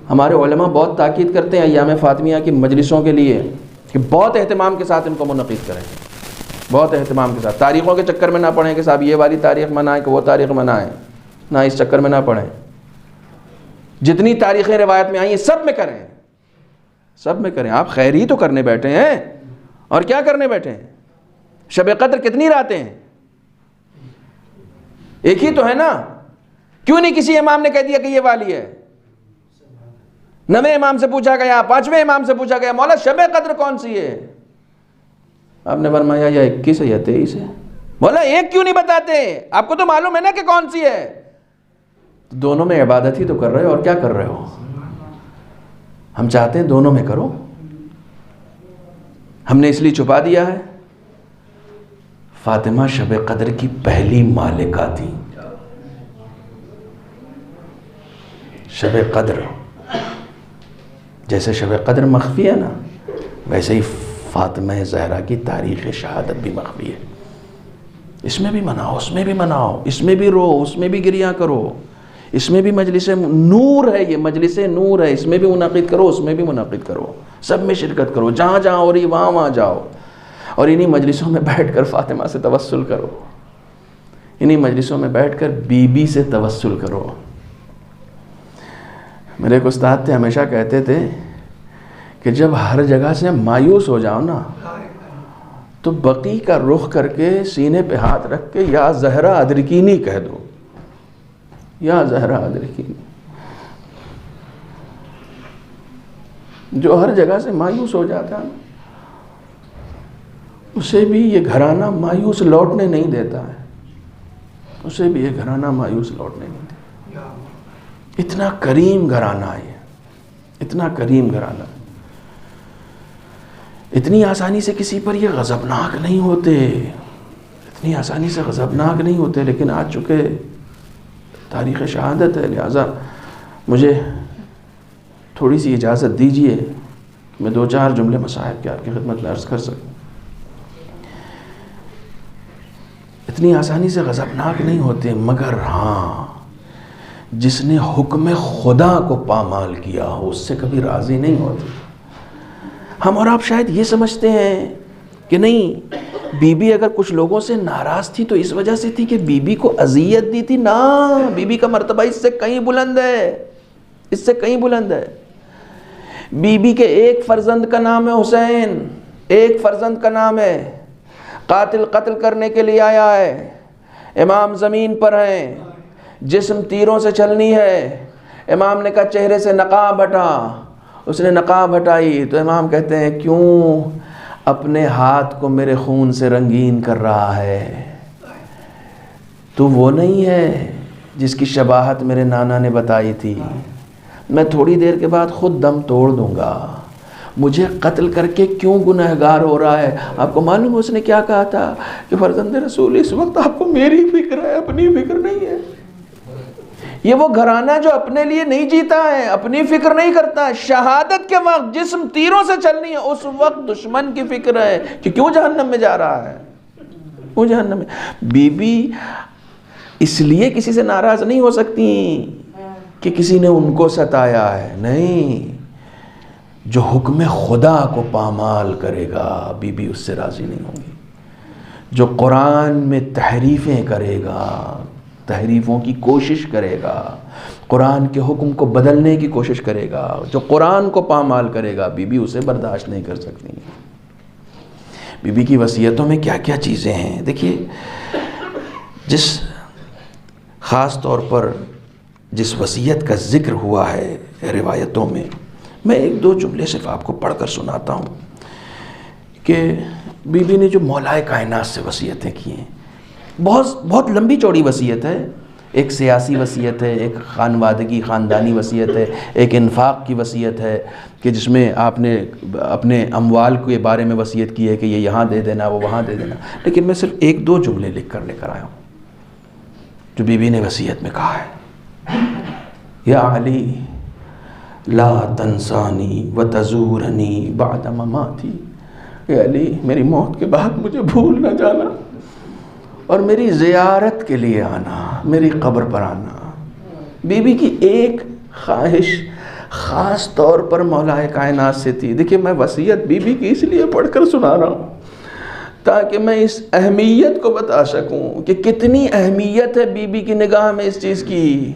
ہمارے علماء بہت تاکید کرتے ہیں ایام فاطمیہ کی مجلسوں کے لیے کہ بہت اہتمام کے ساتھ ان کو منعقد کریں، بہت اہتمام کے ساتھ۔ تاریخوں کے چکر میں نہ پڑیں کہ صاحب یہ والی تاریخ منائیں کہ وہ تاریخ منائیں، نہ اس چکر میں نہ پڑیں۔ جتنی تاریخیں روایت میں آئی ہیں سب میں کریں، سب میں کریں۔ آپ خیر ہی تو کرنے بیٹھے ہیں، اور کیا کرنے بیٹھے ہیں؟ شب قدر کتنی راتیں ہیں؟ ایک ہی تو ہے نا، کیوں نہیں کسی امام نے کہہ دیا کہ یہ والی ہے؟ 9ویں امام سے پوچھا گیا، 5ویں امام سے پوچھا گیا مولا شب قدر کون سی ہے؟ آپ نے فرمایا یا 21 ہے یا 23 ہے۔ مولا ایک کیوں نہیں بتاتے؟ آپ کو تو معلوم ہے نا کہ کون سی ہے۔ دونوں میں عبادت ہی تو کر رہے ہو، اور کیا کر رہے ہو؟ ہم چاہتے ہیں دونوں میں کرو، ہم نے اس لیے چھپا دیا ہے۔ فاطمہ شب قدر کی پہلی مالکہ تھی۔ شب قدر جیسے شب قدر مخفی ہے نا، ویسے ہی فاطمہ زہرا کی تاریخ شہادت بھی مخفی ہے۔ اس میں بھی مناؤ، اس میں بھی مناؤ، اس میں بھی رو، اس میں بھی گریہ کرو، اس میں بھی مجلس نور ہے، یہ مجلس نور ہے، اس میں بھی منعقد کرو، اس میں بھی منعقد کرو، سب میں شرکت کرو، جہاں جہاں ہو رہی وہاں وہاں جاؤ، اور انہی مجلسوں میں بیٹھ کر فاطمہ سے توسل کرو، انہی مجلسوں میں بیٹھ کر بی بی سے توسل کرو۔ میرے ایک استاد تھے، ہمیشہ کہتے تھے کہ جب ہر جگہ سے مایوس ہو جاؤ نا، تو بقی کا رخ کر کے سینے پہ ہاتھ رکھ کے یا زہرا ادرکینی کہہ دو، یا زہرا ادرکینی۔ جو ہر جگہ سے مایوس ہو جاتا ہے اسے بھی یہ گھرانہ مایوس لوٹنے نہیں دیتا ہے، اسے بھی یہ گھرانہ مایوس لوٹنے نہیں دیتا۔ اتنا کریم گھرانہ ہے، اتنا کریم گھرانہ، اتنی آسانی سے کسی پر یہ غضبناک نہیں ہوتے، اتنی آسانی سے غضبناک نہیں ہوتے، لیکن آج چکے تاریخ شہادت ہے، لہٰذا مجھے تھوڑی سی اجازت دیجیے کہ میں 2-4 جملے مصائب کے آپ کی خدمت میں عرض کر سکوں۔ اتنی آسانی سے غضبناک نہیں ہوتے، مگر ہاں جس نے حکم خدا کو پامال کیا ہو اس سے کبھی راضی نہیں ہوتے۔ ہم اور آپ شاید یہ سمجھتے ہیں کہ نہیں، بی بی اگر کچھ لوگوں سے ناراض تھی تو اس وجہ سے تھی کہ بی بی کو اذیت دی تھی، نا، بی بی کا مرتبہ اس سے کہیں بلند ہے، اس سے کہیں بلند ہے۔ بی بی کے ایک فرزند کا نام ہے حسین، ایک فرزند کا نام ہے، قاتل قتل کرنے کے لیے آیا ہے، امام زمین پر ہیں، جسم تیروں سے چلنی ہے۔ امام نے کہا چہرے سے نقاب ہٹا، اس نے نقاب ہٹائی تو امام کہتے ہیں کیوں اپنے ہاتھ کو میرے خون سے رنگین کر رہا ہے؟ تو وہ نہیں ہے جس کی شباہت میرے نانا نے بتائی تھی، میں تھوڑی دیر کے بعد خود دم توڑ دوں گا، مجھے قتل کر کے کیوں گنہگار ہو رہا ہے؟ آپ کو معلوم ہے اس نے کیا کہا تھا کہ فرزند رسول اس وقت آپ کو میری فکر ہے، اپنی فکر نہیں ہے۔ یہ وہ گھرانہ جو اپنے لیے نہیں جیتا ہے، اپنی فکر نہیں کرتا، شہادت کے وقت جسم تیروں سے چلنی ہے اس وقت دشمن کی فکر ہے کہ کیوں جہنم میں جا رہا ہے، کیوں جہنم میں۔ بی بی اس لیے کسی سے ناراض نہیں ہو سکتی کہ کسی نے ان کو ستایا ہے، نہیں، جو حکم خدا کو پامال کرے گا بی بی اس سے راضی نہیں ہوں گی. جو قرآن میں تحریفیں کرے گا، تحریفوں کی کوشش کرے گا، قرآن کے حکم کو بدلنے کی کوشش کرے گا، جو قرآن کو پامال کرے گا، بی بی اسے برداشت نہیں کر سکتی. بی بی کی وصیتوں میں کیا کیا چیزیں ہیں دیکھیے. جس خاص طور پر جس وصیت کا ذکر ہوا ہے روایتوں میں ایک دو جملے صرف آپ کو پڑھ کر سناتا ہوں کہ بی بی نے جو مولائے کائنات سے وصیتیں کی ہیں. بہت لمبی چوڑی وصیت ہے. ایک سیاسی وصیت ہے، ایک خانوادگی خاندانی وصیت ہے، ایک انفاق کی وصیت ہے کہ جس میں آپ نے اپنے اموال کے بارے میں وصیت کی ہے کہ یہ یہاں دے دینا، وہ وہاں دے دینا. لیکن میں صرف ایک دو جملے لے کر آیا ہوں جو بی بی نے وصیت میں کہا ہے. یا علی لا تنسانی وتزورنی بعد مماتی. اے علی میری موت کے بعد مجھے بھول نہ جانا اور میری زیارت کے لیے آنا، میری قبر پر آنا. بی بی کی ایک خواہش خاص طور پر مولائے کائنات سے تھی. دیکھیے میں وصیت بی بی کی اس لیے پڑھ کر سنا رہا ہوں تاکہ میں اس اہمیت کو بتا سکوں کہ کتنی اہمیت ہے بی بی کی نگاہ میں اس چیز کی.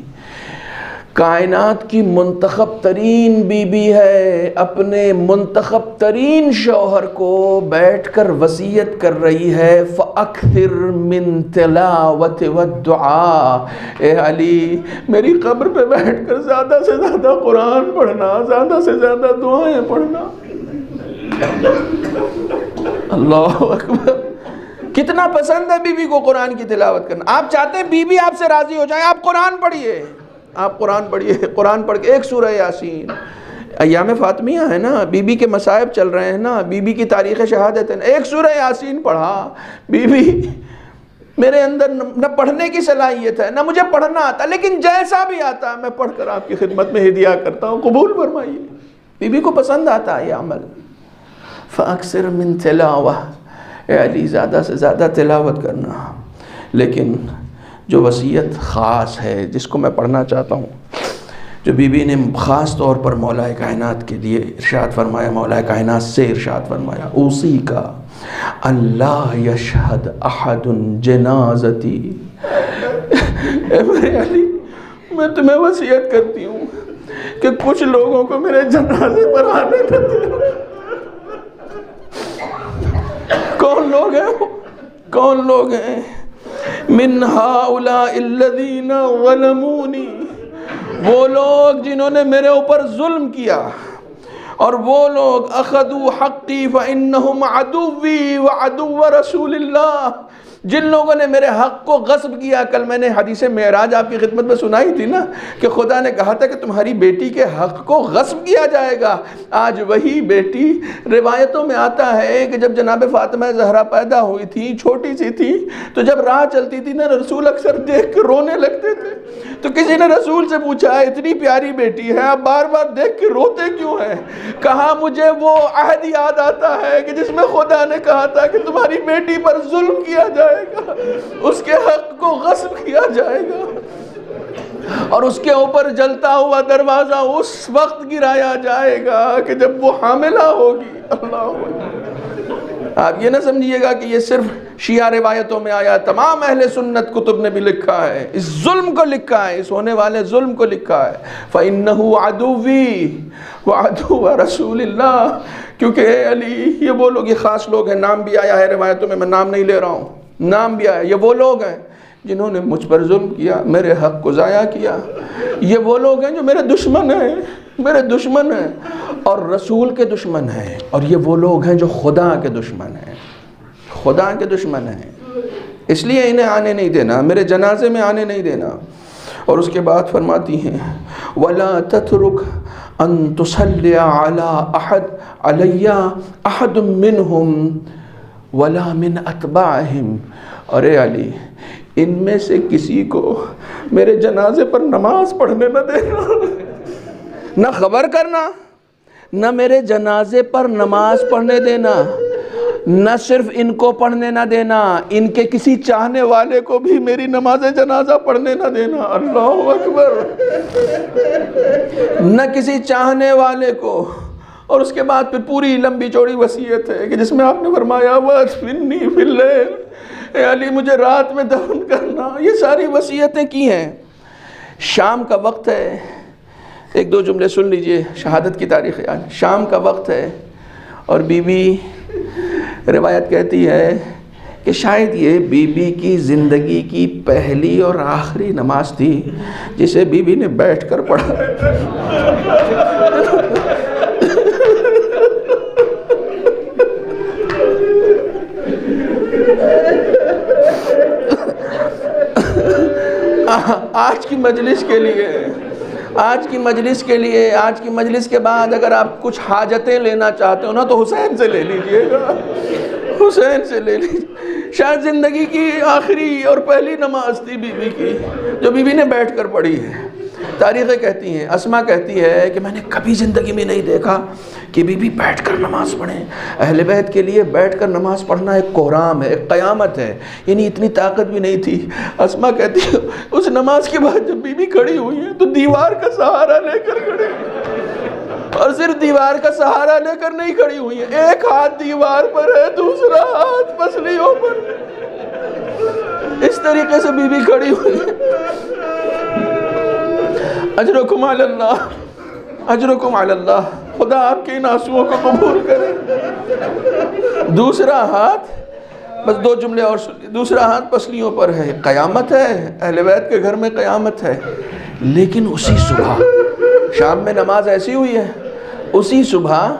کائنات کی منتخب ترین بی بی ہے، اپنے منتخب ترین شوہر کو بیٹھ کر وصیت کر رہی ہے فَأَكْثِرْ مِن تِلَاوَةِ وَالدُّعَاء. اے علی میری قبر پہ بیٹھ کر زیادہ سے زیادہ قرآن پڑھنا، زیادہ سے زیادہ دعائیں پڑھنا. اللہ اکبر. کتنا پسند ہے بی بی کو قرآن کی تلاوت کرنا. آپ چاہتے ہیں بی بی آپ سے راضی ہو جائیں، آپ قرآن پڑھیے. آپ قرآن پڑھیے، قرآن پڑھ کے ایک سورہ یاسین. ایام فاطمیہ ہے نا، بی بی کے مصائب چل رہے ہیں نا، بی بی کی تاریخ شہادت ہے نا، ایک سورہ یاسین پڑھا. بی بی میرے اندر نہ پڑھنے کی صلاحیت ہے نہ مجھے پڑھنا آتا، لیکن جیسا بھی آتا میں پڑھ کر آپ کی خدمت میں ہدیہ کرتا ہوں، قبول فرمائیے. بی بی کو پسند آتا ہے یہ عمل. فَأَكْثِرْ مِن تِلَاوَةٍ. اے علی زیادہ سے زیادہ تلاوت کرنا. لیکن جو وصیت خاص ہے جس کو میں پڑھنا چاہتا ہوں، جو بی بی نے خاص طور پر مولائے کائنات کے لیے ارشاد فرمایا، مولائے کائنات سے ارشاد فرمایا اوصیک ان لا یشہد احد جنازتی. اے میرے علی میں تمہیں وصیت کرتی ہوں کہ کچھ لوگوں کو میرے جنازے پر آنے نہ دینا. کون لوگ ہیں وہ؟ کون لوگ ہیں؟ من ہؤلاء الذین ظلمونی. وہ لوگ جنہوں نے میرے اوپر ظلم کیا، اور وہ لوگ اخذوا حقی فانہم عدوی وعدو رسول اللہ. جن لوگوں نے میرے حق کو غصب کیا. کل میں نے حدیث معراج آپ کی خدمت میں سنائی تھی نا کہ خدا نے کہا تھا کہ تمہاری بیٹی کے حق کو غصب کیا جائے گا. آج وہی بیٹی، روایتوں میں آتا ہے کہ جب جناب فاطمہ زہرا پیدا ہوئی تھی، چھوٹی سی تھی، تو جب راہ چلتی تھی نا رسول اکثر دیکھ کے رونے لگتے تھے. تو کسی نے رسول سے پوچھا اتنی پیاری بیٹی ہے آپ بار بار دیکھ کے روتے کیوں ہیں؟ کہا مجھے وہ عہد یاد آتا ہے کہ جس میں خدا نے کہا تھا کہ تمہاری بیٹی پر ظلم کیا جائے گا، اس کے حق کو غصب کیا جائے گا، اور اس کے اوپر جلتا ہوا دروازہ اس وقت گرایا جائے گا کہ جب وہ حاملہ ہوگی. اللہ اکبر. آپ یہ نہ سمجھیے گا کہ یہ صرف شیعہ روایتوں میں آیا، تمام اہل سنت کتب نے بھی لکھا ہے، اس ظلم کو لکھا ہے، اس ہونے والے ظلم کو لکھا ہے. فَإِنَّهُ عَدُوِّي وَعَدُوَّ رَسُولِ اللَّهِ. کیونکہ اے علی یہ وہ لوگ، یہ خاص لوگ ہیں، نام بھی آیا ہے روایتوں میں، میں نام نہیں لے رہا ہوں، نام بھی آیا. یہ وہ لوگ ہیں جنہوں نے مجھ پر ظلم کیا، میرے حق کو ضائع کیا. یہ وہ لوگ ہیں جو میرے دشمن ہیں، میرے دشمن ہیں اور رسول کے دشمن ہیں. اور یہ وہ لوگ ہیں جو خدا کے دشمن ہیں، خدا کے دشمن ہیں. اس لیے انہیں آنے نہیں دینا، میرے جنازے میں آنے نہیں دینا. اور اس کے بعد فرماتی ہیں وَلَا تَتْرُكْ أَن تُصَلِّ عَلَىٰ عَلَيَّ أَحَدٌ مِّنْهُمْ وَلَا مِنْ أَتْبَاعِهِمْ. اور اے علی ان میں سے کسی کو میرے جنازے پر نماز پڑھنے نہ دینا، نہ خبر کرنا، نہ میرے جنازے پر نماز پڑھنے دینا. نہ صرف ان کو پڑھنے نہ دینا، ان کے کسی چاہنے والے کو بھی میری نماز جنازہ پڑھنے نہ دینا۔ اللہ اکبر، نہ کسی چاہنے والے کو۔ اور اس کے بعد پھر پوری لمبی چوڑی وصیت ہے کہ جس میں آپ نے فرمایا وَادْفِنِّي فِي اللَّيْلِ، اے علی مجھے رات میں دفن کرنا۔ یہ ساری وصیتیں کی ہیں۔ شام کا وقت ہے، ایک دو جملے سن لیجئے، شہادت کی تاریخ یاد۔ شام کا وقت ہے اور بی بی، روایت کہتی ہے کہ شاید یہ بی بی کی زندگی کی پہلی اور آخری نماز تھی جسے بی بی نے بیٹھ کر پڑھا۔ آج کی مجلس کے مجلس کے بعد اگر آپ کچھ حاجتیں لینا چاہتے ہو نا تو حسین سے لے لیجئے گا، حسین سے لے لیجئے۔ شاید زندگی کی آخری اور پہلی نماز تھی بی بی کی جو بی بی نے بیٹھ کر پڑھی ہے۔ تاریخیں کہتی ہیں، اسما کہتی ہے کہ میں نے کبھی زندگی میں نہیں دیکھا کہ بی بی بیٹھ کر نماز پڑھیں۔ اہل بیت کے لیے بیٹھ کر نماز پڑھنا ایک کوہرام ہے، ایک قیامت ہے، یعنی اتنی طاقت بھی نہیں تھی۔ اسما کہتی ہے اس نماز کے بعد جب بی بی کھڑی ہوئی ہیں تو دیوار کا سہارا لے کر کھڑی ہوئی، اور صرف دیوار کا سہارا لے کر نہیں کھڑی ہوئی ہیں، ایک ہاتھ دیوار پر ہے، دوسرا ہاتھ پسلیوں پر، اس طریقے سے بی بی کھڑی ہوئی ہے۔ اجرکم علی اللہ، اجرکم علی اللہ، خدا آپ کے ان آنسوؤں کو قبول کرے۔ دوسرا ہاتھ، بس دو جملے اور سن، دوسرا ہاتھ پسلیوں پر ہے۔ قیامت ہے، اہل بیت کے گھر میں قیامت ہے۔ لیکن اسی صبح، شام میں نماز ایسی ہوئی ہے، اسی صبح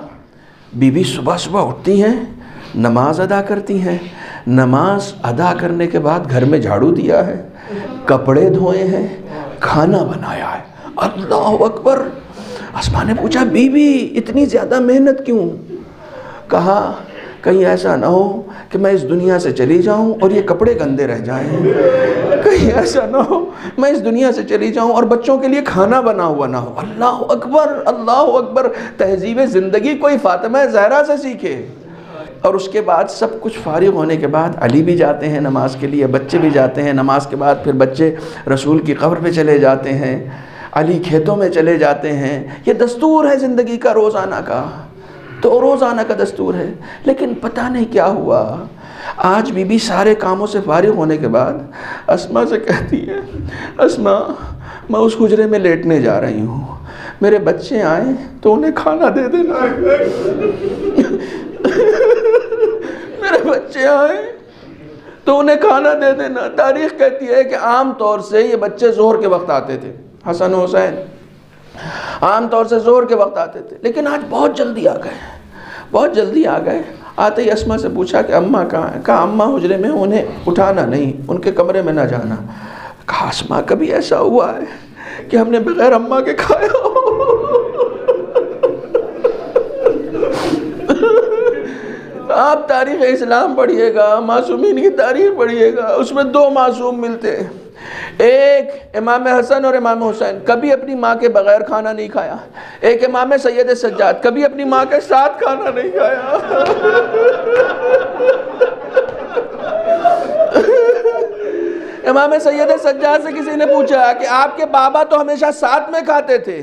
بی بی صبح اٹھتی ہیں، نماز ادا کرتی ہیں۔ نماز ادا کرنے کے بعد گھر میں جھاڑو دیا ہے، کپڑے دھوئے ہیں، کھانا بنایا ہے۔ اللہ اکبر۔ اسما نے پوچھا بی بی اتنی زیادہ محنت کیوں؟ کہا کہیں ایسا نہ ہو کہ میں اس دنیا سے چلی جاؤں اور یہ کپڑے گندے رہ جائیں، کہیں ایسا نہ ہو میں اس دنیا سے چلی جاؤں اور بچوں کے لیے کھانا بنا ہوا نہ ہو۔ اللہ اکبر، اللہ اکبر۔ تہذیب زندگی کوئی فاطمہ زہرا سے سیکھے۔ اور اس کے بعد سب کچھ فارغ ہونے کے بعد علی بھی جاتے ہیں نماز کے لیے، بچے بھی جاتے ہیں نماز کے بعد، پھر بچے رسول کی قبر پہ چلے جاتے ہیں، علی کھیتوں میں چلے جاتے ہیں۔ یہ دستور ہے زندگی کا روزانہ کا، تو روزانہ کا دستور ہے۔ لیکن پتہ نہیں کیا ہوا، آج بی بی سارے کاموں سے فارغ ہونے کے بعد اسما سے کہتی ہے اسما میں اس حجرے میں لیٹنے جا رہی ہوں، میرے بچے آئیں تو انہیں کھانا دے دینا، میرے بچے آئیں تو انہیں کھانا دے دینا۔ تاریخ کہتی ہے کہ عام طور سے یہ بچے ظہر کے وقت آتے تھے، حسن و حسین عام طور سے ظہر کے وقت آتے تھے، لیکن آج بہت جلدی آ گئے، بہت جلدی آ گئے۔ آتے ہی اسما سے پوچھا کہ اماں کہاں ہیں؟ کہا اماں حجرے میں، انہیں اٹھانا نہیں، ان کے کمرے میں نہ جانا۔ کہا اسما کبھی ایسا ہوا ہے کہ ہم نے بغیر اماں کے کھایا ہو؟ آپ تاریخ اسلام پڑھیے گا، معصومین کی تاریخ پڑھیے گا، اس میں دو معصوم ملتے ہیں، ایک امام حسن اور امام حسین، کبھی اپنی ماں کے بغیر کھانا نہیں کھایا۔ ایک امام سید سجاد، کبھی اپنی ماں کے ساتھ کھانا نہیں کھایا۔ امام سید سجاد سے کسی نے پوچھا کہ آپ کے بابا تو ہمیشہ ساتھ میں کھاتے تھے،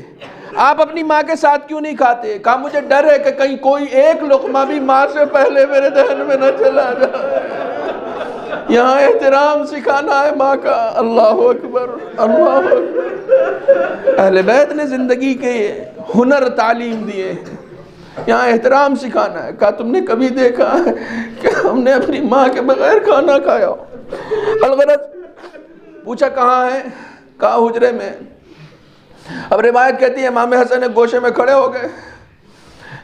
آپ اپنی ماں کے ساتھ کیوں نہیں کھاتے؟ کہا مجھے ڈر ہے کہ کہیں کوئی ایک لقمہ بھی ماں سے پہلے میرے دہن میں نہ چلا جائے۔ یہاں احترام سکھانا ہے ماں کا۔ اللہ اکبر، اللہ اکبر۔ اہل بیت نے زندگی کے ہنر تعلیم دیے، یہاں احترام سکھانا ہے۔ کہا تم نے کبھی دیکھا ہے کہ ہم نے اپنی ماں کے بغیر کھانا کھایا؟ الغرض پوچھا کہاں ہے؟ کہا حجرے میں۔ اب روایت کہتی ہے امام حسن ایک گوشے میں کھڑے ہو گئے۔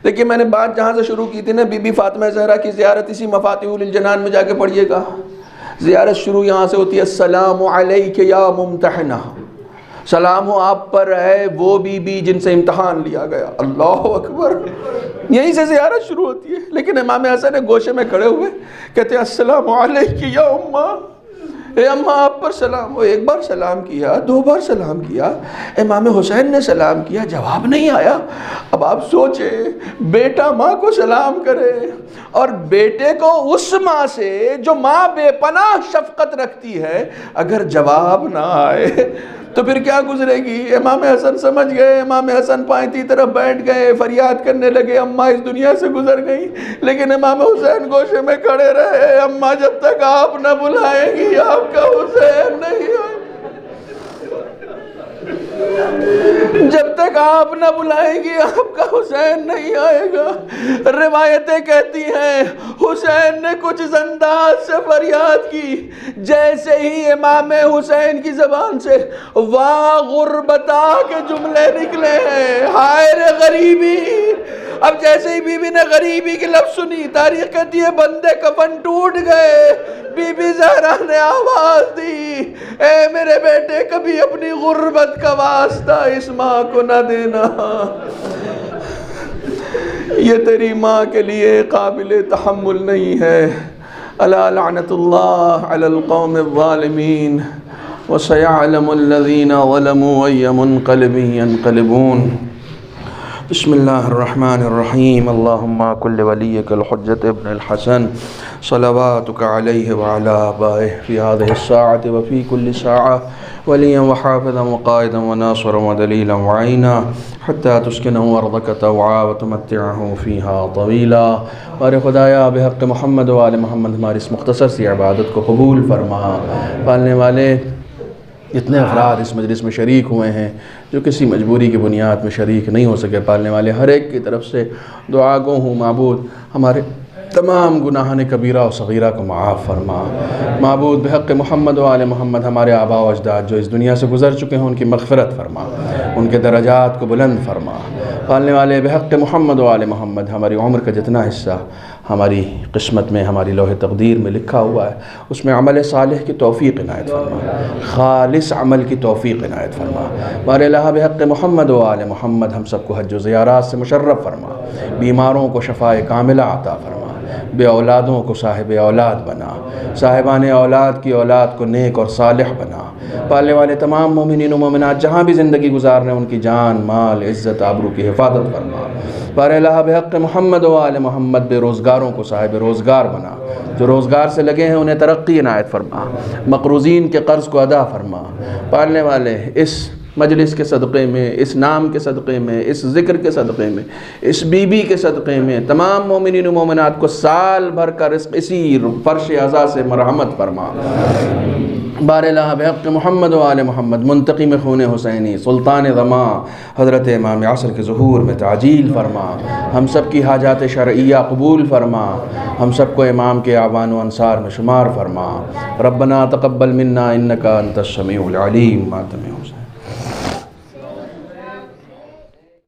لیکن میں نے بات جہاں سے شروع کی تھی نا، بی بی فاطمہ زہرا کی زیارت، اسی مفاتیح الجنان میں جا کے پڑھیے گا، زیارت شروع یہاں سے ہوتی ہے، السلام علیک یا ممتحنہ، سلام ہو آپ پر ہے وہ بی بی جن سے امتحان لیا گیا۔ اللہ اکبر، یہیں سے زیارت شروع ہوتی ہے۔ لیکن امام حسن ایک گوشے میں کھڑے ہوئے کہتے ہیں السلام علیک یا امہ، اے اماں آپ پر سلام. وہ ایک بار سلام کیا، 2 بار سلام کیا، امام حسین نے سلام کیا، جواب نہیں آیا. اب آپ سوچیں بیٹا ماں کو سلام کرے اور بیٹے کو اس ماں سے جو ماں بے پناہ شفقت رکھتی ہے اگر جواب نہ آئے تو پھر کیا گزرے گی. امام حسن سمجھ گئے، امام حسن پائنتی طرف بیٹھ گئے، فریاد کرنے لگے اماں اس دنیا سے گزر گئی. لیکن امام حسین گوشے میں کھڑے رہے، اماں جب تک آپ نہ بلائیں گی آپ کا حسین نہیں آئے، جب تک آپ نہ بلائیں گی آپ کا حسین نہیں آئے گا. روایتیں کہتی ہیں حسین نے کچھ انداز سے فریاد کی، جیسے ہی امام حسین کی زبان سے واہ غربتا کے جملے نکلے ہیں، ہائے رے غریبی. اب جیسے ہی بی بی نے غریبی کی لفظ سنی، تاریخ کہتی ہے بندے کفن ٹوٹ گئے. بی بی زہرا نے آواز دی، اے میرے بیٹے کبھی اپنی غربت کا واسطہ اس ماں کو نہ دینا، یہ تیری ماں کے لیے قابل تحمل نہیں ہے. الا لعنت اللہ علی القوم الظالمین وسيعلم الذين ظلموا أي منقلب ينقلبون. بسم الله الرحمن الرحيم. اللهم كل وليك الحجة ابن الحسن صلواتك عليه وعلى آبائه في هذه الساعة وفي كل ساعة وليا وحافظا وقائدا وناصرا ودليلا وعينا حتى تسكنه أرضك طوعا وتمتعه فيها طويلا. بارے خدایا بحق محمد و آل محمد ہماری اس مختصر سی عبادت کو قبول فرما. پالنے والے جتنے افراد اس مجلس میں شریک ہوئے ہیں جو کسی مجبوری کی بنیاد میں شریک نہیں ہو سکے، پالنے والے ہر ایک کی طرف سے دعا گو ہوں معبود ہمارے تمام گناہان کبیرہ و صغیرہ کو معاف فرما. معبود بحق محمد و آل محمد ہمارے آباء و اجداد جو اس دنیا سے گزر چکے ہیں ان کی مغفرت فرما، ان کے درجات کو بلند فرما. پالنے والے بحق محمد و آل محمد ہماری عمر کا جتنا حصہ ہماری قسمت میں، ہماری لوح تقدیر میں لکھا ہوا ہے اس میں عمل صالح کی توفیق عنایت فرما، خالص عمل کی توفیق عنایت فرما. بار الہ بحق محمد و آل محمد ہم سب کو حج و زیارات سے مشرف فرما. بیماروں کو شفائے کاملہ عطا فرما، بے اولادوں کو صاحب اولاد بنا، صاحبان اولاد کی اولاد کو نیک اور صالح بنا. پالنے والے تمام مومنین و مومنات جہاں بھی زندگی گزارنے ان کی جان، مال، عزت، آبرو کی حفاظت فرما. بار الہ بحق محمد و آل محمد بے روزگاروں کو صاحب روزگار بنا، جو روزگار سے لگے ہیں انہیں ترقی عنایت فرما، مقروضین کے قرض کو ادا فرما. پالنے والے اس مجلس کے صدقے میں، اس نام کے صدقے میں، اس ذکر کے صدقے میں، اس بی بی کے صدقے میں تمام مومنین و مومنات کو سال بھر کا رزق اسی فرش عزا سے مرحمت فرما. بار الہ بحق محمد و آل محمد منتقم خون حسینی سلطان زماں حضرت امام عصر کے ظہور میں تعجیل فرما. ہم سب کی حاجات شرعیہ قبول فرما، ہم سب کو امام کے اعوان و انصار میں شمار فرما. ربنا تقبل منا انکا انت السمیع العلیم. ماتم حسین.